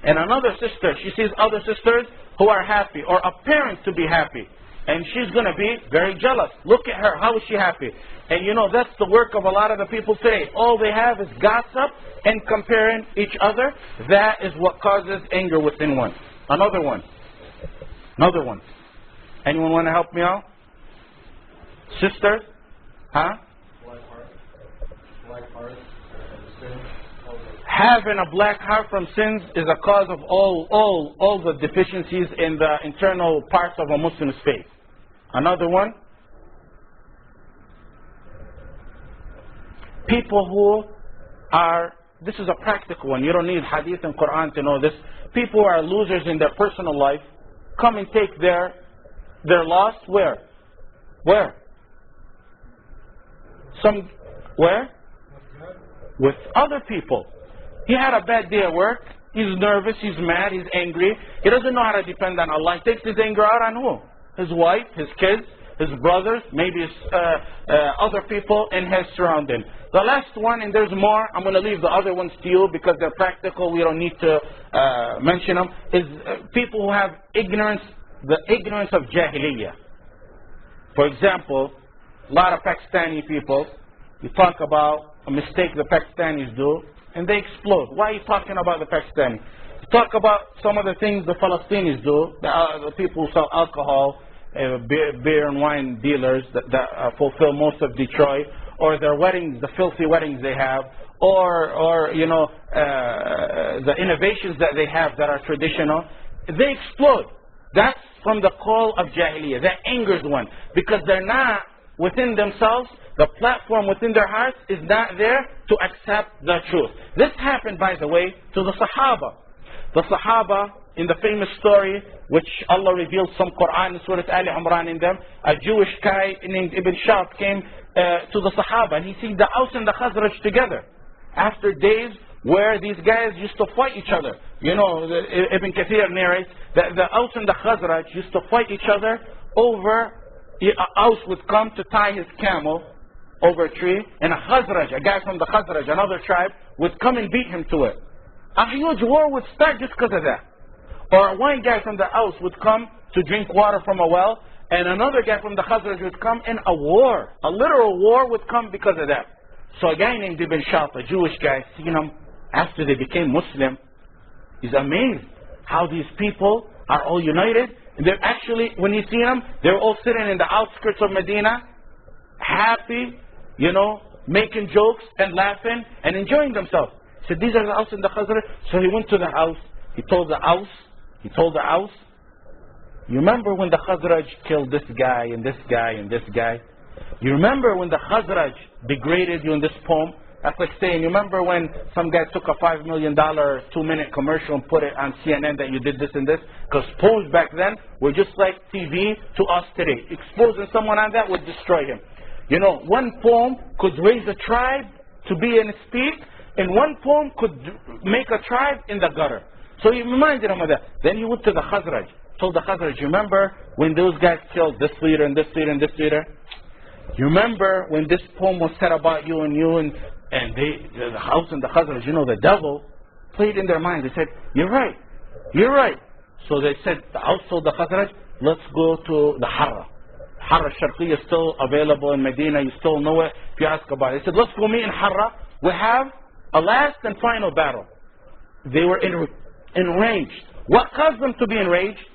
And another sister, she sees other sisters who are happy or appearing to be happy. And she's going to be very jealous. Look at her. How is she happy? And you know, that's the work of a lot of the people today. All they have is gossip and comparing each other. That is what causes anger within one. Another one. Anyone want to help me out? Sisters? Huh? Black heart. Having a black heart from sins is a cause of all the deficiencies in the internal parts of a Muslim's faith. Another one. People who are, this is a practical one, you don't need hadith and Quran to know this. People who are losers in their personal life come and take their loss where? Where? Where? With other people. He had a bad day at work. He's nervous. He's mad. He's angry. He doesn't know how to depend on Allah. He takes his anger out on who? His wife, his kids, his brothers, maybe his other people in his surrounding. The last one, and there's more, I'm going to leave the other ones to you because they're practical. We don't need to mention them. Is people who have ignorance, the ignorance of jahiliyyah. For example, a lot of Pakistani people, you talk about a mistake the Pakistanis do, and they explode. Why are you talking about the Pakistanis? You talk about some of the things the Palestinians do, the people who sell alcohol, beer and wine dealers that fulfill most of Detroit, or their weddings, the filthy weddings they have, or you know, the innovations that they have that are traditional, they explode. That's from the call of Jahiliyyah. That angers one, because they're not within themselves, the platform within their hearts is not there to accept the truth. This happened, by the way, to the Sahaba. The Sahaba, in the famous story, which Allah revealed some Quran in Surah Al Imran in them, a Jewish guy named Ibn Shaf came to the Sahaba, and he seen the Aus and the Khazraj together. After days where these guys used to fight each other. You know, Ibn Kathir narrates that the Aus and the Khazraj used to fight each other over, Aus would come to tie his camel over a tree, and a Khazraj, a guy from the Khazraj, another tribe, would come and beat him to it. A huge war would start just because of that. Or one guy from the Aus would come to drink water from a well, and another guy from the Khazraj would come, and a war, a literal war would come because of that. So a guy named Ibn Shaf, a Jewish guy, seen them after they became Muslim, he's amazed how these people are all united. And they're actually, when you see them, they're all sitting in the outskirts of Medina, happy, you know, making jokes and laughing and enjoying themselves. He said, these are the Aus and the Khazraj. So he went to the house. He told the Aus, you remember when the Khazraj killed this guy and this guy and this guy? You remember when the Khazraj degraded you in this poem? That's like saying, you remember when some guy took a $5 million 2-minute commercial and put it on CNN that you did this and this? Because poems back then were just like TV to us today. Exposing someone on that would destroy him. You know, one poem could raise a tribe to be in its peak, and one poem could make a tribe in the gutter. So he reminded him of that. Then he went to the Khazraj, told the Khazraj, you remember when those guys killed this leader and this leader and this leader? You remember when this poem was said about you and the House and the Khazraj, you know, the devil played in their minds. They said, you're right, you're right. So they said, the House told the Khazraj, let's go to the Harra. Harra Sharqiyya is still available in Medina, you still know it if you ask about it. They said, let's go meet in Harra. We have a last and final battle. They were enraged. What caused them to be enraged?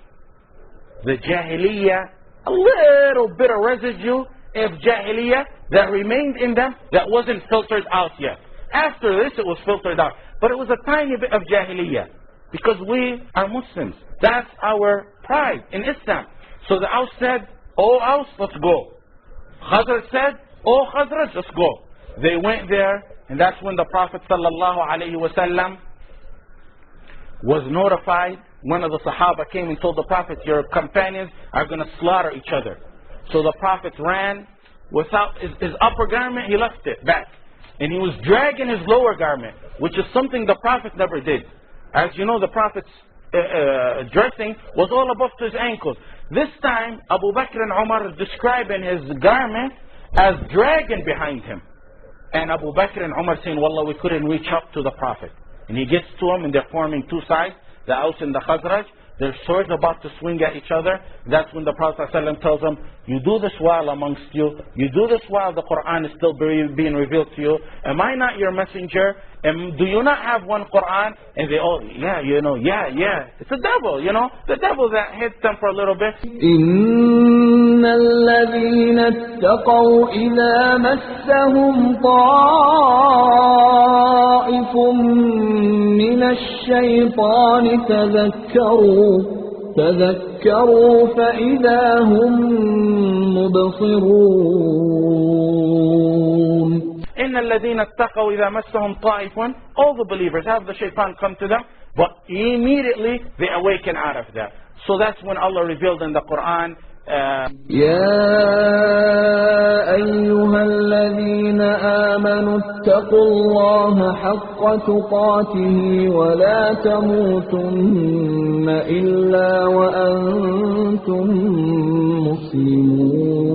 The Jahiliyyah, a little bit of residue of Jahiliyyah that remained in them that wasn't filtered out yet. After this it was filtered out. But it was a tiny bit of Jahiliyyah. Because we are Muslims. That's our pride in Islam. So the Aus said, oh Aus, let's go. Khazraj said, oh Khazraj, let's go. They went there, and that's when the Prophet ﷺ was notified. One of the Sahaba came and told the Prophet, your companions are going to slaughter each other. So the Prophet ran without his upper garment, he left it back. And he was dragging his lower garment, which is something the Prophet never did. As you know, the Prophet's dressing was all above to his ankles. This time, Abu Bakr and Umar are describing his garment as dragging behind him. And Abu Bakr and Umar saying, Wallah, we couldn't reach up to the Prophet. And he gets to him, and they're forming two sides, the Aus and the Khazraj. Their swords about to swing at each other. That's when the Prophet ﷺ tells them, you do this while amongst you. You do this while the Quran is still being revealed to you. Am I not your messenger? And do you not have one Quran? And they all, yeah, you know, yeah. It's the devil, you know. The devil that hits them for a little bit. إن الذين اتقوا إذا مسهم طائف من الشيطان تذكروا فإذا هم مبصرون. إن الذين اتقوا إذا مسهم طائف, all the believers have the shaitan come to them, but immediately they awaken out of that. So that's when Allah revealed in the Quran, يا أيها الذين آمنوا اتقوا الله حق تقاته ولا تموتن إلا وأنتم مسلمون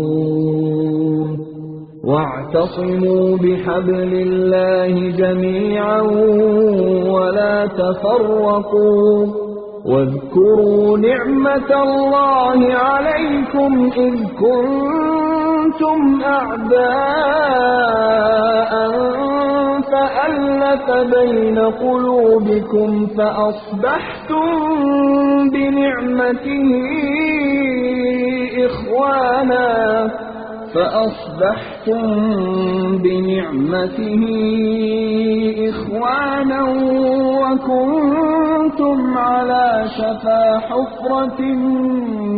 واعتصموا بحبل الله جميعا ولا تفرقوا واذكروا نعمة الله عليكم إذ كنتم أعداء فألف بين قلوبكم فأصبحتم بنعمته إخوانا وكنتم على شفا حفرة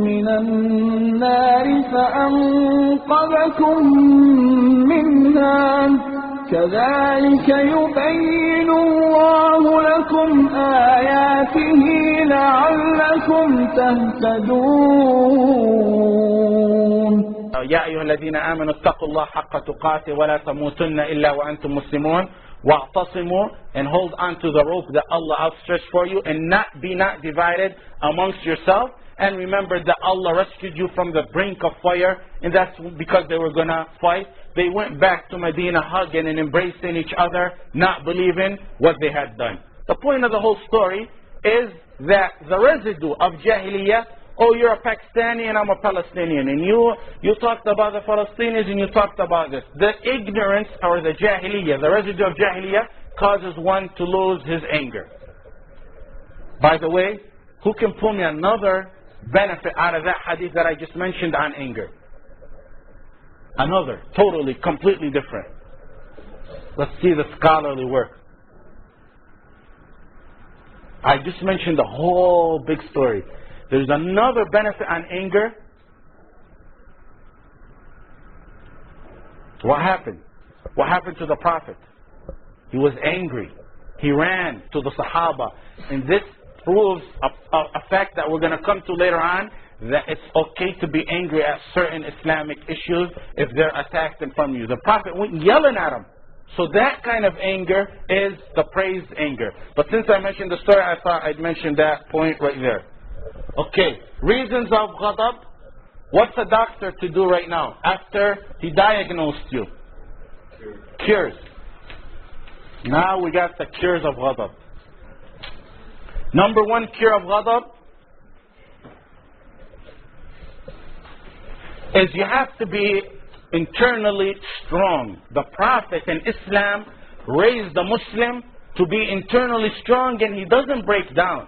من النار فأنقذكم منها كذلك يبين الله لكم آياته لعلكم تهتدون. يا أيها الذين آمنوا اتقوا الله حق تقاته ولا تموتن إلا وأنتم مسلمون واعتصموا and hold on to the rope that Allah outstretched for you and be not divided amongst yourself. And remember that Allah rescued you from the brink of fire, and that's because they were going to fight. They went back to Medina hugging and embracing each other, not believing what they had done. The point of the whole story is that the residue of Jahiliyyah, oh, you're a Pakistani and I'm a Palestinian, and you talked about the Palestinians and you talked about this. The ignorance or the Jahiliyyah, the residue of Jahiliyyah causes one to lose his anger. By the way, who can pull me another benefit out of that hadith that I just mentioned on anger? Another, totally, completely different. Let's see the scholarly work. I just mentioned the whole big story. There's another benefit on anger. What happened? What happened to the Prophet? He was angry. He ran to the Sahaba. And this proves a fact that we're going to come to later on, that it's okay to be angry at certain Islamic issues if they're attacked in front of you. The Prophet went yelling at him. So that kind of anger is the praised anger. But since I mentioned the story, I thought I'd mention that point right there. Okay, reasons of ghadab. What's a doctor to do right now after he diagnosed you? Cures. Now we got the cures of ghadab. Number one cure of ghadab is you have to be internally strong. The Prophet in Islam raised the Muslim to be internally strong, and he doesn't break down.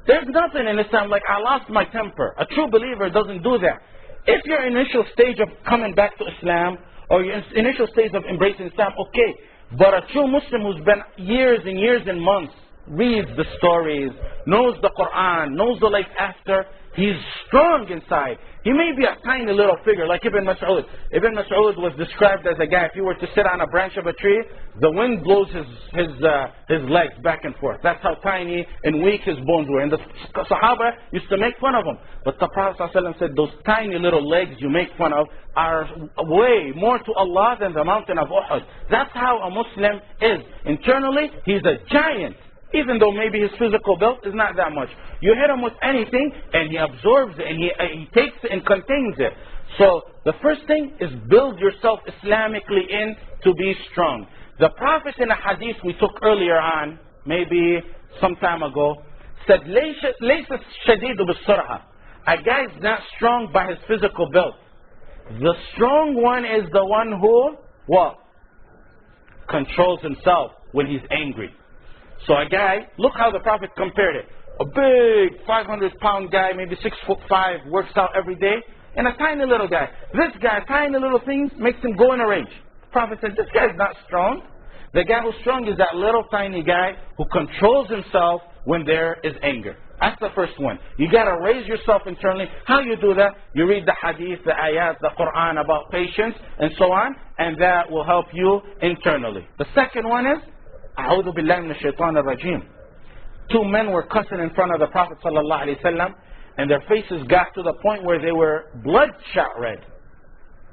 There's nothing in Islam like, I lost my temper. A true believer doesn't do that. If your initial stage of coming back to Islam, or your initial stage of embracing Islam, okay. But a true Muslim who's been years and years and months, reads the stories, knows the Quran, knows the life after, he's strong inside. He may be a tiny little figure, like Ibn Mas'ud. Ibn Mas'ud was described as a guy, if you were to sit on a branch of a tree, the wind blows his legs back and forth. That's how tiny and weak his bones were. And the Sahaba used to make fun of him. But the Prophet ﷺ said, those tiny little legs you make fun of are way more to Allah than the mountain of Uhud. That's how a Muslim is. Internally, he's a giant. Even though maybe his physical build is not that much. You hit him with anything and he absorbs it and he takes it and contains it. So the first thing is build yourself Islamically in to be strong. The Prophet in a hadith we took earlier on, maybe some time ago, said, لَيْسَ الشَّدِيدُ بِالسُّرْعَةِ. A guy's not strong by his physical build. The strong one is the one who, what? Controls himself when he's angry. So a guy, look how the Prophet compared it. A big 500-pound guy, maybe 6'5", works out every day, and a tiny little guy. This guy, tiny little things, makes him go in a range. The Prophet said, this guy's not strong. The guy who's strong is that little tiny guy who controls himself when there is anger. That's the first one. You got to raise yourself internally. How you do that? You read the hadith, the ayat, the Quran about patience, and so on, and that will help you internally. The second one is, أعوذ بالله من الشيطان الرجيم. Two men were cussing in front of the Prophet ﷺ, and their faces got to the point where they were bloodshot red.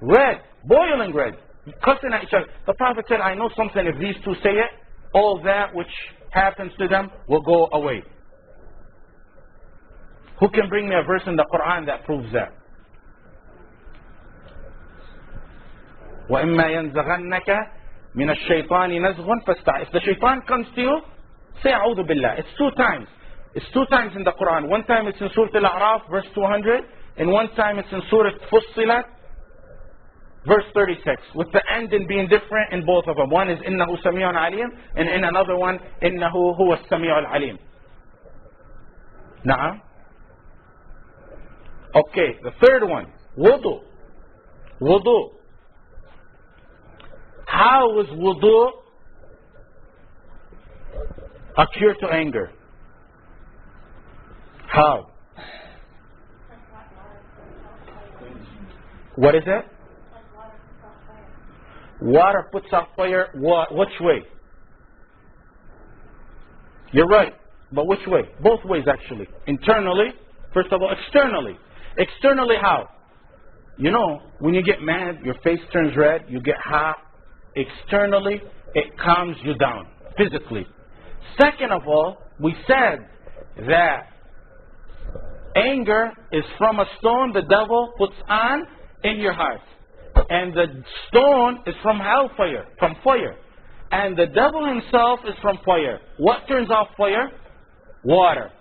Red, boiling red, cussing at each other. The Prophet said, I know something, if these two say it, all that which happens to them will go away. Who can bring me a verse in the Quran that proves that? وَإِمَّا يَنْزَغَنَّكَ مِنَ الشَّيْطَانِ نَزْغٌ فَاسْتَعِذْ. If the shaitan comes to you, say أعوذ بالله. It's 2 times. It's 2 times in the Quran. One time it's in Surah Al-A'raf, verse 200, and one time it's in Surah Fussilat, verse 36, with the ending being different in both of them. One is إِنَّهُ سَمِيعٌ عَلِيمٌ, and in another one, إِنَّهُ هُوَ السَّمِيعُ الْعَلِيمُ. Na'am. Okay, the third one, wudu. Wudu. How is wudu a cure to anger? How? What is it? Water puts out fire. Which way? You're right. But which way? Both ways actually. Internally, first of all, externally. Externally how? You know, when you get mad, your face turns red, you get hot. Externally, it calms you down, physically. Second of all, we said that anger is from a stone the devil puts on in your heart. And the stone is from hellfire, from fire. And the devil himself is from fire. What turns off fire? Water.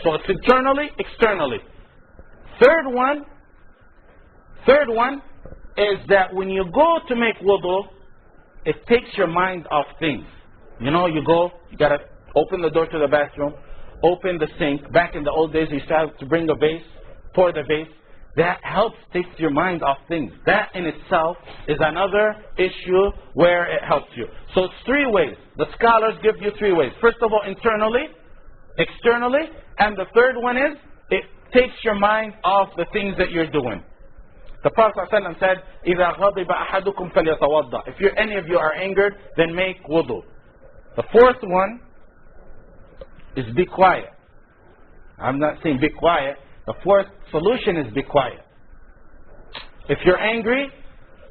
So it's internally, externally. Third one is that when you go to make wudu, it takes your mind off things. You know, you go, you got to open the door to the bathroom, open the sink. Back in the old days, you used to have to bring a vase, pour the vase. That helps take your mind off things. That in itself is another issue where it helps you. So it's 3 ways. The scholars give you 3 ways. First of all, internally, externally, and the third one is it takes your mind off the things that you're doing. The Prophet ﷺ said, إِذَا غَضِبَ أَحَدُكُمْ فَلْيَتَوَضَّأ. If any of you are angered, then make wudu. The fourth one is be quiet. I'm not saying be quiet. The fourth solution is be quiet. If you're angry,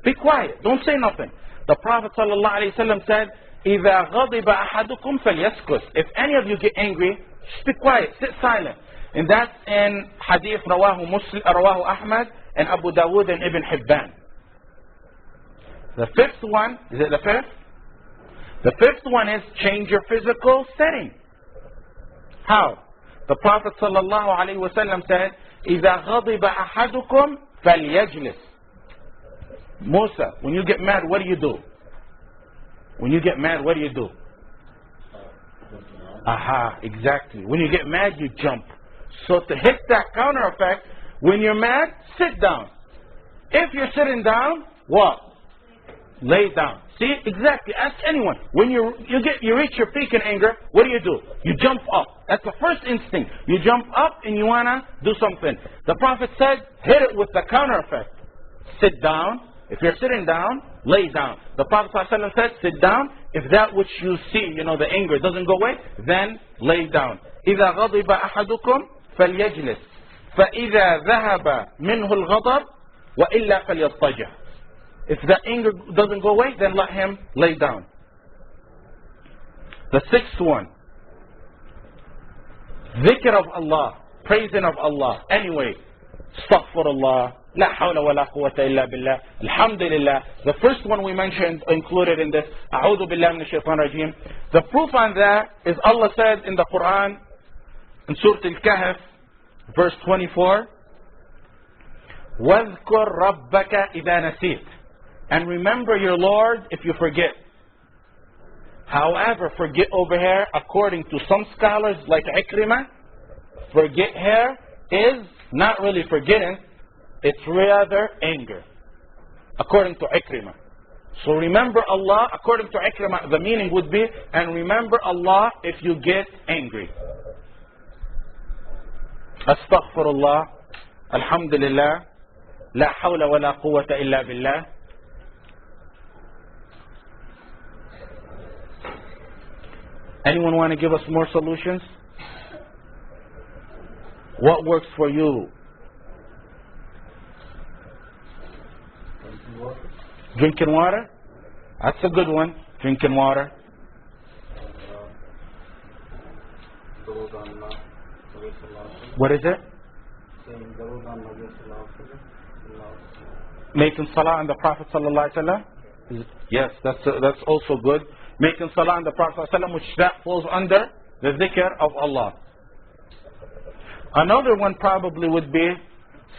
be quiet. Don't say nothing. The Prophet ﷺ said, إِذَا غَضِبَ أَحَدُكُمْ فَلْيَسْكُتْ. If any of you get angry, just be quiet, sit silent. And that's in hadith Rawahu Ahmad and Abu Dawood and Ibn Hibban. The fifth one, is it the fifth? The fifth one is change your physical setting. How? The Prophet ﷺ said, إِذَا غَضِبَ أَحَدُكُمْ فَلْيَجْلِسْ. Musa, when you get mad, what do you do? When you get mad, what do you do? Aha, exactly. When you get mad, you jump. So to hit that counter effect, when you're mad, sit down. If you're sitting down, what? Lay down. See, exactly. Ask anyone. When you reach your peak in anger, what do? You jump up. That's the first instinct. You jump up and you wanna do something. The Prophet said, hit it with the counter effect. Sit down. If you're sitting down, lay down. The Prophet ﷺ said, sit down. If that which you see, you know, the anger doesn't go away, then lay down. إِذَا غَضِبَ أَحَدُكُمْ فَلْيَجْلِسْ فَإِذَا ذَهَبَ مِنْهُ الْغَضَبُ وَإِلَّا فَلْيَضْطَجِعْ. If the anger doesn't go away, then let him lay down. The sixth one, dhikr of Allah, praising of Allah. Anyway, astaghfirullah, la hawla wa la quwwata illa billah, alhamdulillah. The first one we mentioned, included in this, a'udhu billahi minash shaitanir rajim. The proof on that is Allah said in the Quran, in Surah Al-Kahf, verse 24, وَاذْكُرْ رَبَّكَ إِذَا نَسِيتَ. And remember your Lord if you forget. However, forget over here, according to some scholars like Ikrimah, forget here is not really forgetting, it's rather anger, according to Ikrimah. So remember Allah, according to Ikrimah, the meaning would be, and remember Allah if you get angry. Astaghfirullah, alhamdulillah, la hawla wa la quwwata illa billah. Anyone want to give us more solutions? What works for you? Drinking water? That's a good one. Drinking water. What is it? Making salah on the Prophet sallallahu alaihi wasallam? Yes, that's also good. Making salah on the Prophet sallallahu alaihi wasallam, which that falls under the dhikr of Allah. Another one probably would be,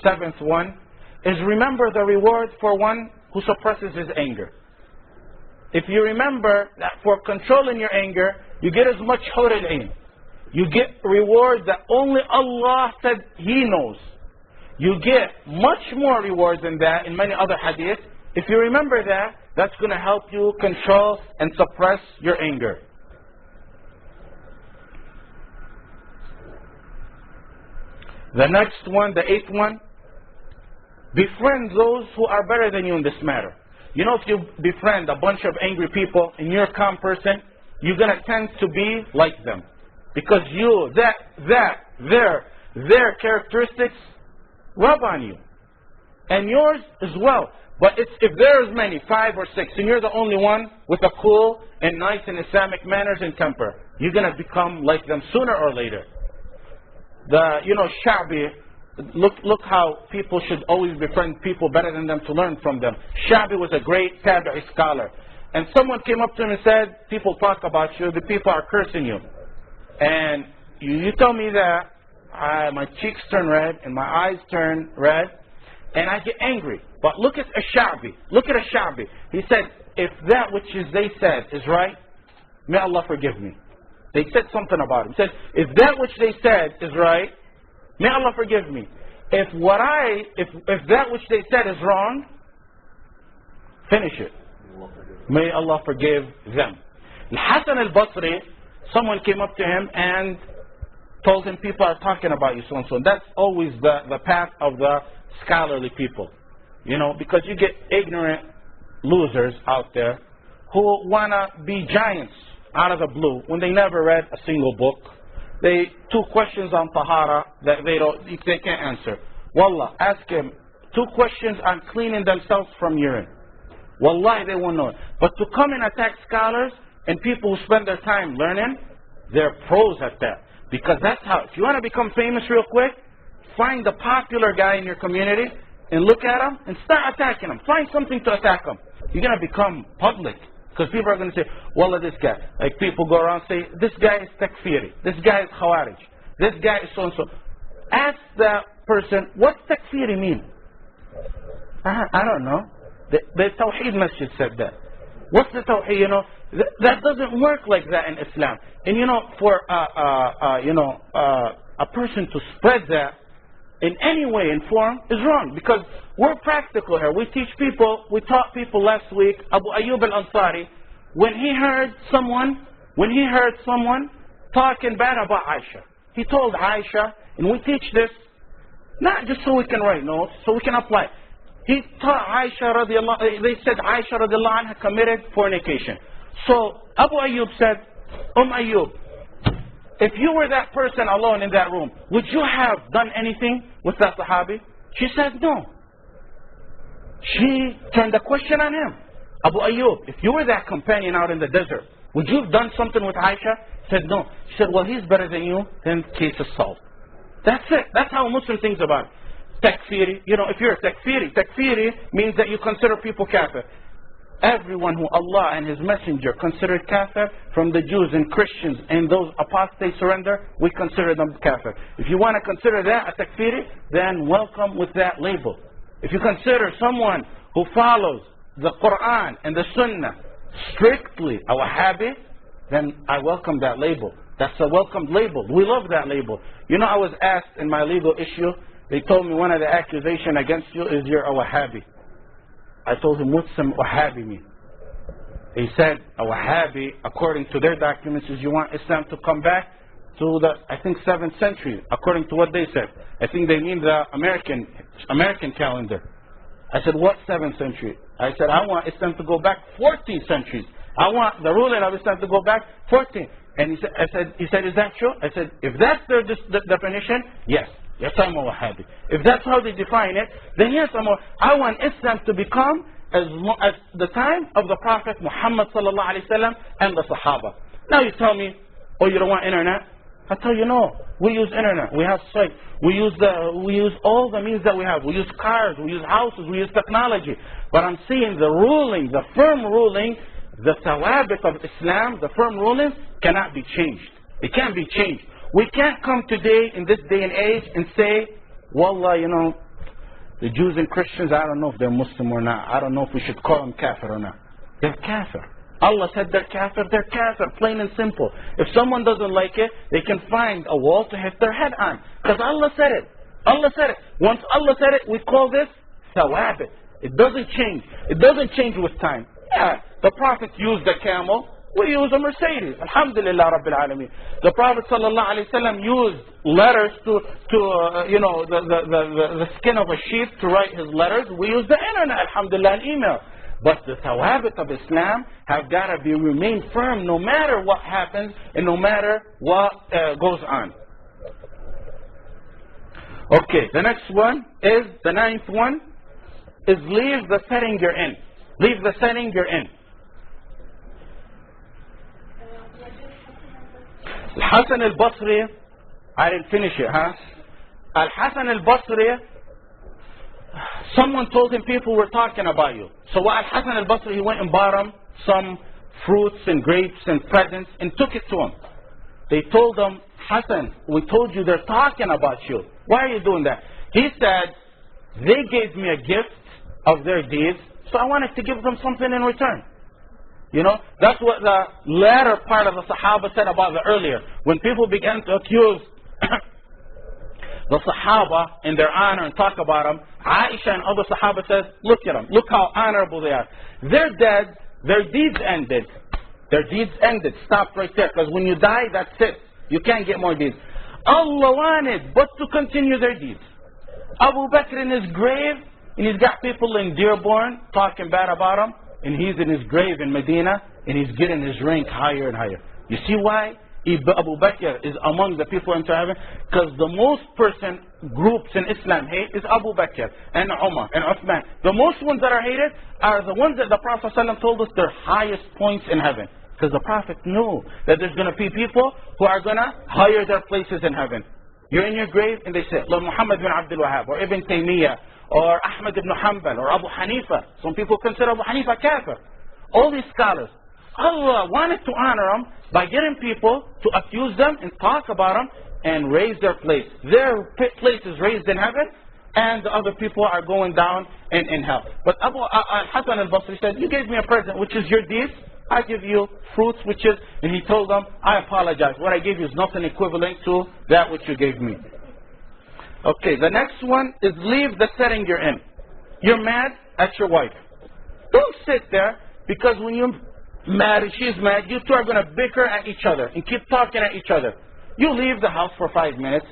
seventh one, is remember the reward for one who suppresses his anger. If you remember that for controlling your anger, you get as much hur al-ain. You get reward that only Allah said He knows. You get much more reward than that in many other hadiths. If you remember that, that's going to help you control and suppress your anger. The next one, the eighth one, befriend those who are better than you in this matter. You know, if you befriend a bunch of angry people and you're a calm person, you're going to tend to be like them. Because their characteristics rub on you. And yours as well. But if there's many, 5 or 6, and you're the only one with a cool and nice and Islamic manners and temper, you're going to become like them sooner or later. Sha'bi, look how people should always befriend people better than them to learn from them. Sha'bi was a great Tabi'i scholar. And someone came up to him and said, people talk about you, the people are cursing you. And you tell me that, my cheeks turn red and my eyes turn red, and I get angry. But look at Sha'bi. Look at Sha'bi. He said, if that which they said is right, may Allah forgive me. They said something about him. He said, if that which they said is right, may Allah forgive me. If that which they said is wrong, finish it. May Allah forgive them. Al-Hasan al-Basri, someone came up to him and told him, people are talking about you, so and so. And that's always the path of the scholarly people. Because you get ignorant losers out there who want to be giants out of the blue when they never read a single book. They 2 questions on tahara that they can't answer. Wallah, ask him 2 questions on cleaning themselves from urine. Wallahi, they won't know it. But to come and attack scholars and people who spend their time learning, they're pros at that. Because that's how, if you want to become famous real quick, find the popular guy in your community and look at him and start attacking him. Find something to attack him. You're going to become public. Because people are going to say, wallah, this guy. Like people go around and say, this guy is takfiri. This guy is khawarij. This guy is so-and-so. Ask that person, what's takfiri mean? I don't know. The Tawheed Masjid said that. What's the Tawheed? That doesn't work like that in Islam. And for a person to spread that in any way and form is wrong, because we're practical here. We teach people, we taught people last week, Abu Ayyub al-Ansari, when he heard someone talking bad about Aisha, he told Aisha, and we teach this not just so we can write notes, so we can apply. He taught Aisha radiallahu, they said Aisha radiallahu anha committed fornication. So Abu Ayyub said, Ayyub, if you were that person alone in that room, would you have done anything with that Sahabi? She said no. She turned the question on him. Abu Ayyub, if you were that companion out in the desert, would you have done something with Aisha? He said no. She said, well, he's better than you, then case of salt. That's it. That's how a Muslim thinks about it. Takfiri, if you're a takfiri means that you consider people kafir. Everyone who Allah and His Messenger considered kafir, from the Jews and Christians and those apostate surrender, we consider them kafir. If you want to consider that a takfiri, then welcome with that label. If you consider someone who follows the Quran and the Sunnah strictly a Wahhabi, then I welcome that label. That's a welcomed label. We love that label. I was asked in my legal issue, they told me one of the accusations against you is you're a Wahhabi. I told him, what's some Wahhabi mean? He said, a Wahhabi, according to their documents, is you want Islam to come back to the, 7th century, according to what they said. I think they mean the American calendar. I said, what 7th century? I said, I want Islam to go back 14 centuries. I want the ruling of Islam to go back 14. And he said, is that true? I said, if that's their definition, yes. Yes, I'm a Wahhabi. If that's how they define it, then yes, I want Islam to become as the time of the Prophet Muhammad sallallahu alaihi wasallam and the Sahaba. Now you tell me, oh, you don't want internet? I tell you no. We use internet. We have site. We use all the means that we have. We use cars. We use houses. We use technology. But I'm seeing the ruling, the firm ruling, the thawabit of Islam, the firm ruling cannot be changed. It can't be changed. We can't come today in this day and age and say, Wallah, the Jews and Christians, I don't know if they're Muslim or not. I don't know if we should call them kafir or not. They're kafir. Allah said they're kafir, plain and simple. If someone doesn't like it, they can find a wall to hit their head on. Because Allah said it. Allah said it. Once Allah said it, we call this thawabit. It doesn't change. It doesn't change with time. Yeah, the Prophet used a camel. We use a Mercedes. Alhamdulillah Rabbil Alameen. The Prophet ﷺ used letters to the skin of a sheep to write his letters. We use the internet, alhamdulillah, and email. But the thawabit of Islam have got to remain firm no matter what happens and no matter what goes on. Okay, the next one is, the ninth one, is leave the setting you're in. Leave the setting you're in. Al-Hasan al-Basri, I didn't finish it, huh? Al-Hasan al-Basri, someone told him people were talking about you. So what Al-Hasan al-Basri, he went and bought him some fruits and grapes and presents and took it to him. They told him, Hassan, we told you they're talking about you. Why are you doing that? He said, they gave me a gift of their deeds, so I wanted to give them something in return. That's what the latter part of the Sahaba said about the earlier. When people began to accuse the Sahaba in their honor and talk about them, Aisha and other Sahaba says, look at them, look how honorable they are. They're dead, their deeds ended. Their deeds ended, stopped right there. Because when you die, that's it. You can't get more deeds. Allah wanted but to continue their deeds. Abu Bakr in his grave, and he's got people in Dearborn talking bad about him, and he's in his grave in Medina, and he's getting his rank higher and higher. You see why Abu Bakr is among the people into heaven? Because the most groups in Islam hate is Abu Bakr and Umar and Uthman. The most ones that are hated are the ones that the Prophet ﷺ told us their highest points in heaven. Because the Prophet knew that there's going to be people who are going to higher their places in heaven. You're in your grave and they say, Lord Muhammad bin Abdul Wahhab or Ibn Taymiyyah or Ahmad ibn Hanbal or Abu Hanifa. Some people consider Abu Hanifa kafir. All these scholars. Allah wanted to honor them by getting people to accuse them and talk about them and raise their place. Their place is raised in heaven and the other people are going down in hell. But Hasan al-Basri said, you gave me a present which is your deeds. I give you fruits which is, and he told them, I apologize. What I gave you is nothing equivalent to that which you gave me. Okay, the next one is leave the setting you're in. You're mad at your wife. Don't sit there, because when you're mad and she's mad, you two are going to bicker at each other and keep talking at each other. You leave the house for 5 minutes,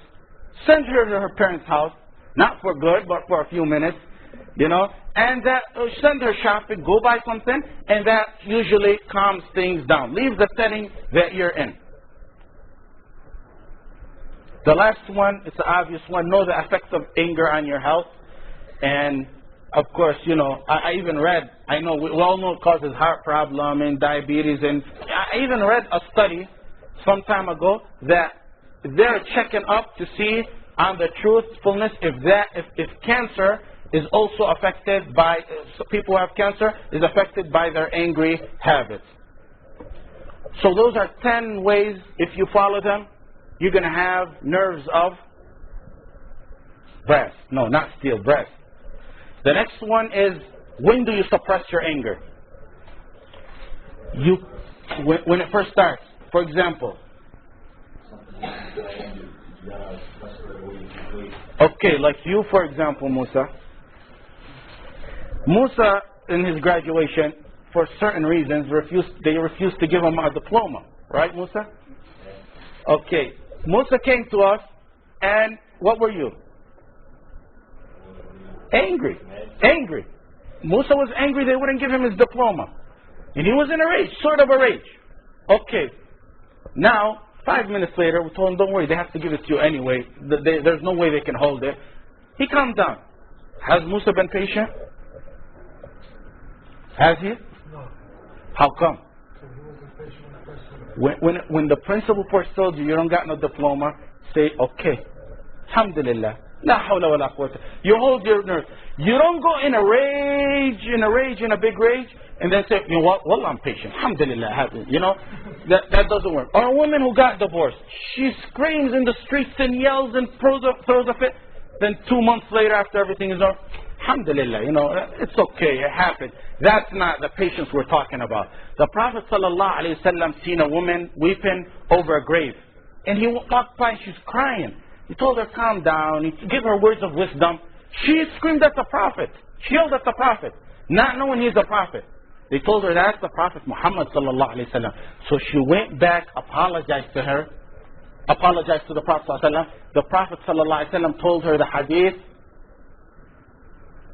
send her to her parents' house, not for good, but for a few minutes, and send her shopping, go buy something, and that usually calms things down. Leave the setting that you're in. The last one, it's an obvious one, know the effects of anger on your health. And of course, I even read, I know we all know it causes heart problem and diabetes, and I even read a study some time ago that they're checking up to see on the truthfulness if cancer is also affected by, people who have cancer is affected by their angry habits. So those are 10 ways, if you follow them, you're going to have nerves of brass. No, not steel, brass. The next one is, when do you suppress your anger? When it first starts. For example, okay, like you, for example, Musa. Musa, in his graduation, for certain reasons, they refused to give him a diploma. Right, Musa? Okay. Musa came to us, and what were you? Angry. Angry. Musa was angry they wouldn't give him his diploma. And he was in a rage, sort of a rage. Okay. Now, 5 minutes later, we told him, don't worry, they have to give it to you anyway. There's no way they can hold it. He calmed down. Has Musa been patient? Has he? No. How come? So he wasn't patient When the principal first told you don't got no diploma, say, okay, alhamdulillah, La hawla wa la quwwata. You hold your nerve. You don't go in a rage, in a big rage, and then say, you know what, wallah, I'm patient. Alhamdulillah. You know, that doesn't work. Or a woman who got divorced. She screams in the streets and yells and throws a fit. Then 2 months later, after everything is over, alhamdulillah, you know, it's okay, it happened. That's not the patience we're talking about. The Prophet ﷺ seen a woman weeping over a grave. And he walked by and she's crying. He told her, calm down. He gave her words of wisdom. She screamed at the Prophet. She yelled at the Prophet, not knowing he's the Prophet. They told her that's the Prophet Muhammad ﷺ. So she went back, apologized to her, apologized to the Prophet ﷺ. The Prophet ﷺ told her the hadith.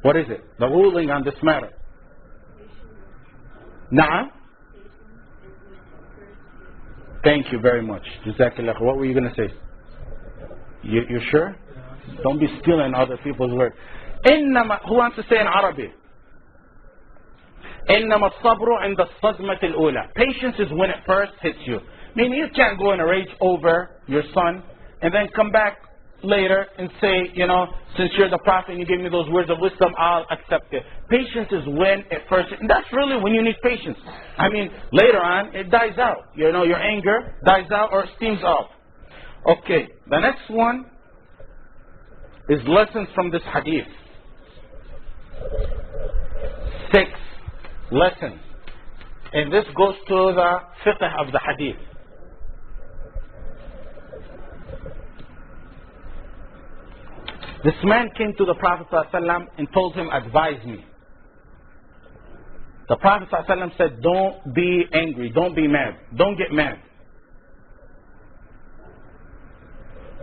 What is it? The ruling on this matter. Na'am? Thank you very much. Jazakallah. What were you going to say? You sure? Don't be stealing other people's words. Who wants to say in Arabic? إنما الصبر عند الصدمة الأولى. Patience is when it first hits you. I mean, you can't go in a rage over your son and then come back later and say, you know, since you're the Prophet and you gave me those words of wisdom, I'll accept it. Patience is when it first, and that's really when you need patience. I mean, later on, it dies out. You know, your anger dies out or it steams off. Okay, the next one is lessons from this hadith. 6 lessons. And this goes to the fiqh of the hadith. This man came to the Prophet ﷺ and told him, advise me. The Prophet ﷺ said, don't be angry, don't be mad, don't get mad.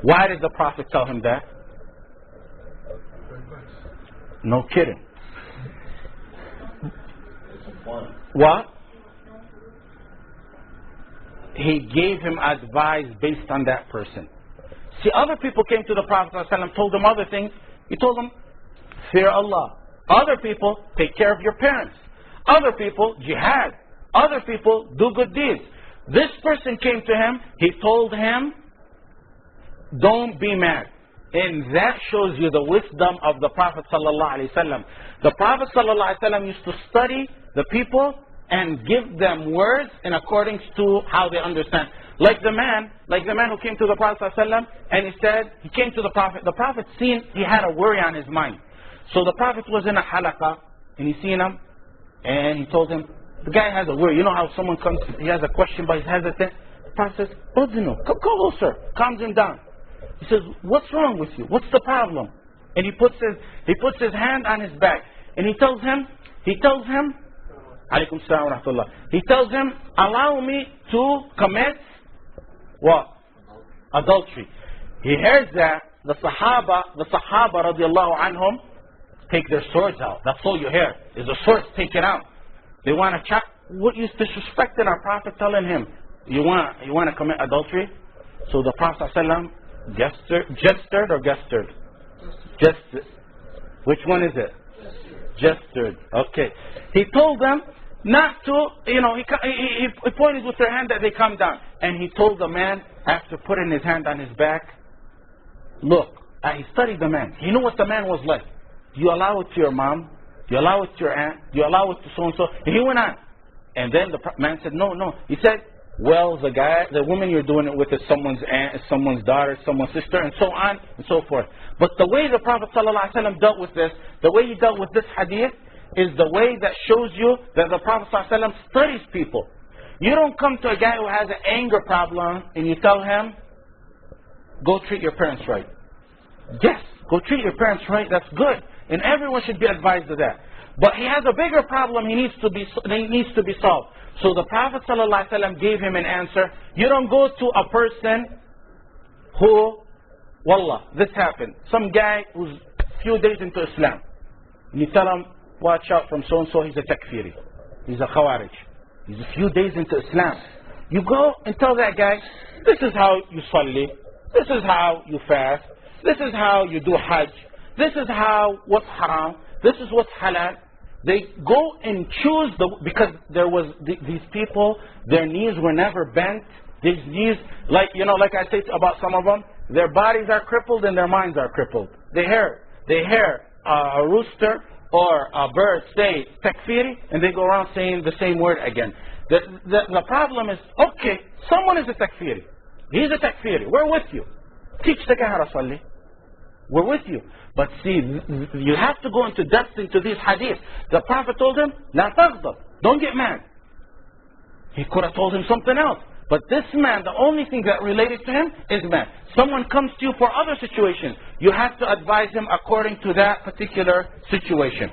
Why did the Prophet tell him that? No kidding. What? He gave him advice based on that person. See, other people came to the Prophet ﷺ, told him other things. He told them, fear Allah. Other people, take care of your parents. Other people, jihad. Other people, do good deeds. This person came to him, he told him, don't be mad. And that shows you the wisdom of the Prophet ﷺ. The Prophet ﷺ used to study the people and give them words in accordance to how they understand. Like the man who came to the Prophet ﷺ and he said, he came to the Prophet seen he had a worry on his mind. So the Prophet was in a halaqah and he seen him and he told him, the guy has a worry. You know how someone comes, he has a question but he's hesitant. The Prophet says, Udhinu, come closer, calms him down. He says, what's wrong with you? What's the problem? And he puts his hand on his back and he tells him, alaykum salam wa rahmatullah. He tells him, allow me to commit what? Adultery. He hears that, the Sahaba radiallahu anhum take their swords out. That's all you hear, is the swords taken out. They want to check, what is disrespecting our Prophet telling him, you want to commit adultery? So the Prophet ﷺ gestured or gestured? Gestured. Which one is it? Gestured. Okay. He told them not to, you know, he pointed with their hand that they come down. And he told the man, after putting his hand on his back, look, he studied the man. He knew what the man was like. Do you allow it to your mom? Do you allow it to your aunt? Do you allow it to so-and-so? And he went on. And then the man said, no. He said, well, the woman you're doing it with is someone's aunt, is someone's daughter, someone's sister, and so on and so forth. But the way the Prophet ﷺ dealt with this, the way he dealt with this hadith, is the way that shows you that the Prophet ﷺ studies people. You don't come to a guy who has an anger problem and you tell him, go treat your parents right. Yes, go treat your parents right, that's good. And everyone should be advised of that. But he has a bigger problem he needs to be solved. So the Prophet ﷺ gave him an answer. You don't go to a person who, wallah, this happened. Some guy who's a few days into Islam. And you tell him, watch out from so-and-so, he's a takfiri. He's a khawarij. He's a few days into Islam. You go and tell that guy, this is how you salli. This is how you fast. This is how you do hajj. This is what's haram. This is what's halal. They go and choose because there was these people, their knees were never bent. These knees, like I say about some of them, their bodies are crippled and their minds are crippled. they hear a rooster or a bird say takfiri, and they go around saying the same word again. The problem is, okay, someone is a takfiri. He's a takfiri. We're with you. Teach the guy how to salli. We're with you. But see, you have to go into depth into these hadith. The Prophet told him, La taghdab. Don't get mad. He could have told him something else. But this man, the only thing that related to him is mad. Someone comes to you for other situations. You have to advise him according to that particular situation.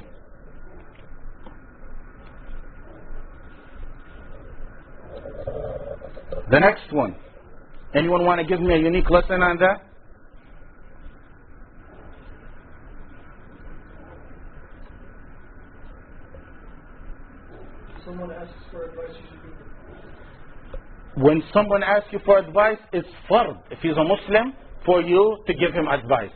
The next one. Anyone want to give me a unique lesson on that? Someone asks for advice, you should give it. When someone asks you for advice, it's fard, if he's a Muslim, for you to give him advice.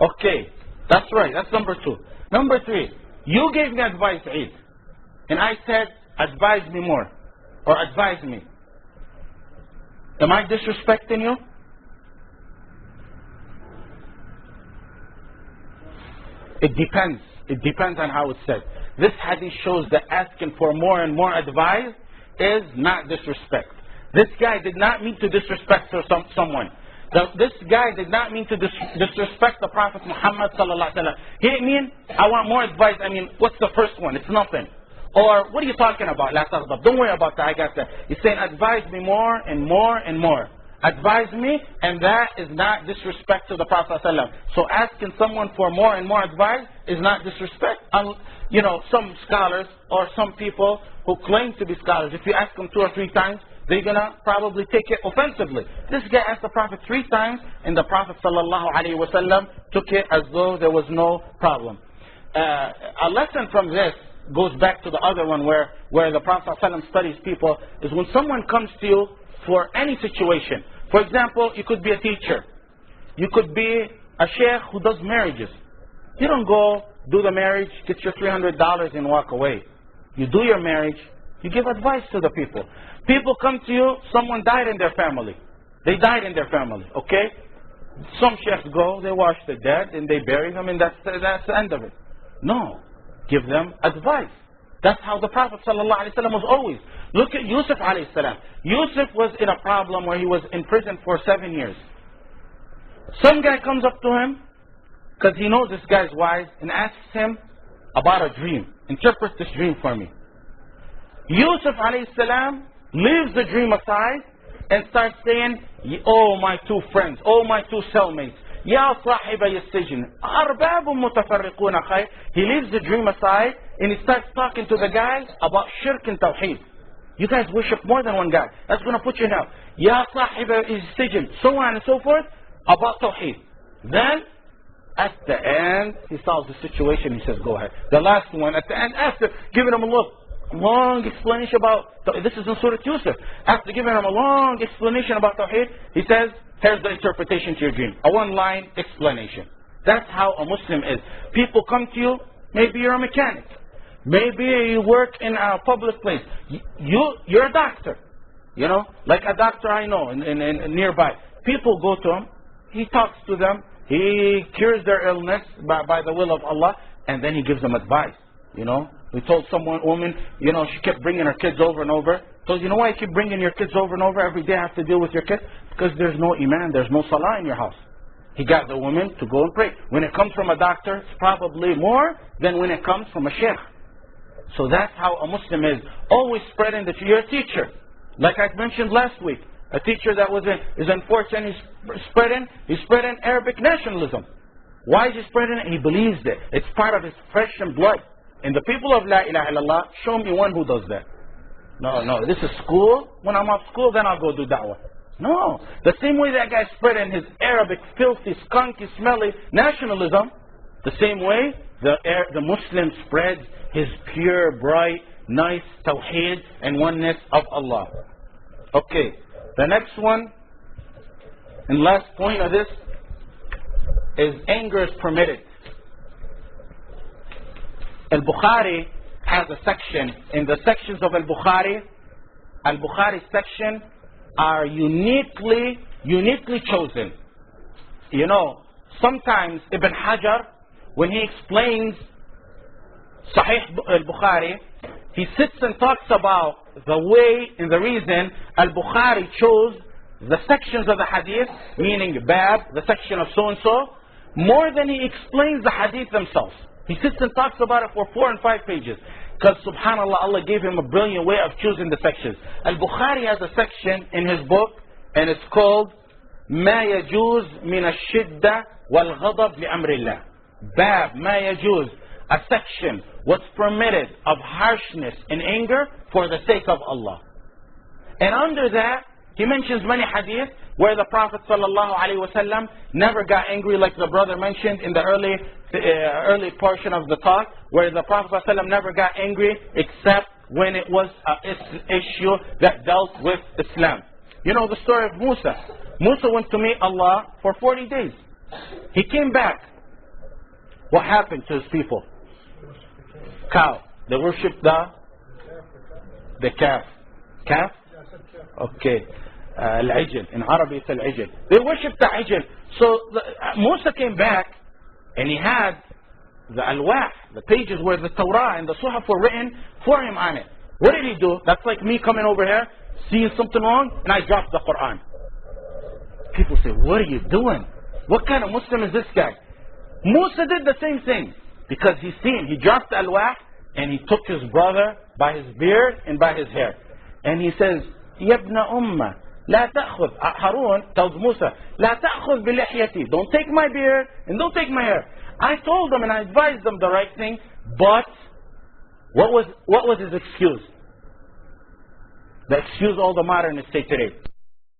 Okay, that's right, that's number 2. Number 3, you gave me advice, Eid, and I said, advise me more, or advise me. Am I disrespecting you? It depends. It depends on how it's said. This hadith shows that asking for more and more advice is not disrespect. This guy did not mean to disrespect someone. This guy did not mean to disrespect the Prophet Muhammad sallallahu alaihi wasallam. He didn't mean, I want more advice. I mean, what's the first one? It's nothing. Or, what are you talking about? La taghdab. Don't worry about that. I got that. He's saying, advise me more and more and more. Advise me, and that is not disrespect to the Prophet ﷺ. So asking someone for more and more advice is not disrespect. You know, some scholars or some people who claim to be scholars, if you ask them 2 or 3 times, they're going to probably take it offensively. This guy asked the Prophet 3 times, and the Prophet ﷺ took it as though there was no problem. A lesson from this goes back to the other one where the Prophet ﷺ studies people, is when someone comes to you for any situation. For example, you could be a teacher. You could be a sheikh who does marriages. You don't go do the marriage, get your $300 and walk away. You do your marriage, you give advice to the people. People come to you, someone died in their family. They died in their family, okay? Some sheikhs go, they wash the dead and they bury them, and that's the end of it. No, give them advice. That's how the Prophet ﷺ was always. Look at Yusuf alayhi salam. Yusuf was in a problem where he was in prison for 7 years. Some guy comes up to him, because he knows this guy's wise, and asks him about a dream. Interpret this dream for me. Yusuf alayhi salam leaves the dream aside and starts saying, oh my 2 friends, oh my 2 cellmates, Ya صاحبي السجن أرباب متفرقون خير. He leaves the dream aside and he starts talking to the guy about shirk and tawheed. You guys worship more than one God. That's going to put you now. Ya صاحبي السجن, so on and so forth, about tawheed. Then, at the end, he solves the situation. He says, go ahead. The last one, at the end, after giving him a long explanation about, this is in Surah Yusuf. After giving him a long explanation about tawheed, he says, here's the interpretation to your dream. A 1-line explanation. That's how a Muslim is. People come to you, maybe you're a mechanic. Maybe you work in a public place. You're a doctor. You know, like a doctor I know in nearby. People go to him, he talks to them, he cures their illness by the will of Allah, and then he gives them advice. You know, we told woman, you know, she kept bringing her kids over and over. So you know why you keep bringing your kids over and over every day? Have to deal with your kids? Because there's no iman, there's no salah in your house. He got the woman to go and pray. When it comes from a doctor, it's probably more than when it comes from a sheikh. So that's how a Muslim is. Always spreading that you're a teacher. Like I mentioned last week, a teacher that is unfortunate, he's spreading Arabic nationalism. Why is he spreading it? He believes it. It's part of his flesh and blood. And the people of La ilaha illallah, show me one who does that. No, this is school. When I'm off school, then I'll go do da'wah. No. The same way that guy spreading his Arabic, filthy, skunky, smelly nationalism, the same way the Muslim spreads his pure, bright, nice tawheed and oneness of Allah. Okay. The next one, and last point of this, is anger is permitted. Al-Bukhari has a section. In the sections of Al-Bukhari section are uniquely chosen. You know, sometimes Ibn Hajar, when he explains Sahih al-Bukhari, he sits and talks about the way and the reason al-Bukhari chose the sections of the hadith, meaning bab, the section of so-and-so, more than he explains the hadith themselves. He sits and talks about it for 4 and 5 pages. Because subhanAllah, Allah gave him a brilliant way of choosing the sections. Al-Bukhari has a section in his book, and it's called ما يجوز من الشدة والغضب لأمر الله. Bab, ما يجوز, a section, what's permitted of harshness and anger for the sake of Allah. And under that, he mentions many hadith where the Prophet ﷺ never got angry, like the brother mentioned in the early portion of the talk, where the Prophet ﷺ never got angry except when it was an issue that dealt with Islam. You know the story of Musa. Musa went to meet Allah for 40 days. He came back. What happened to his people? Cow. They worshipped the calf. Calf? Okay. Al-Ijl. In Arabic it's Al-Ijl. They worshipped the Ijl. So Musa came back and he had the Alwah, the pages where the Torah and the Suhaf were written for him on it. What did he do? That's like me coming over here, seeing something wrong, and I dropped the Quran. People say, what are you doing? What kind of Muslim is this guy? Musa did the same thing. Because he dropped the Alwah and he took his brother by his beard and by his hair. And he says, Yabna Ummah, لا تأخذ. Harun tells Musa, لا تأخذ بلحيتي. Don't take my beard and don't take my hair. I told them and I advised them the right thing, but what was his excuse? The excuse all the modernists say today.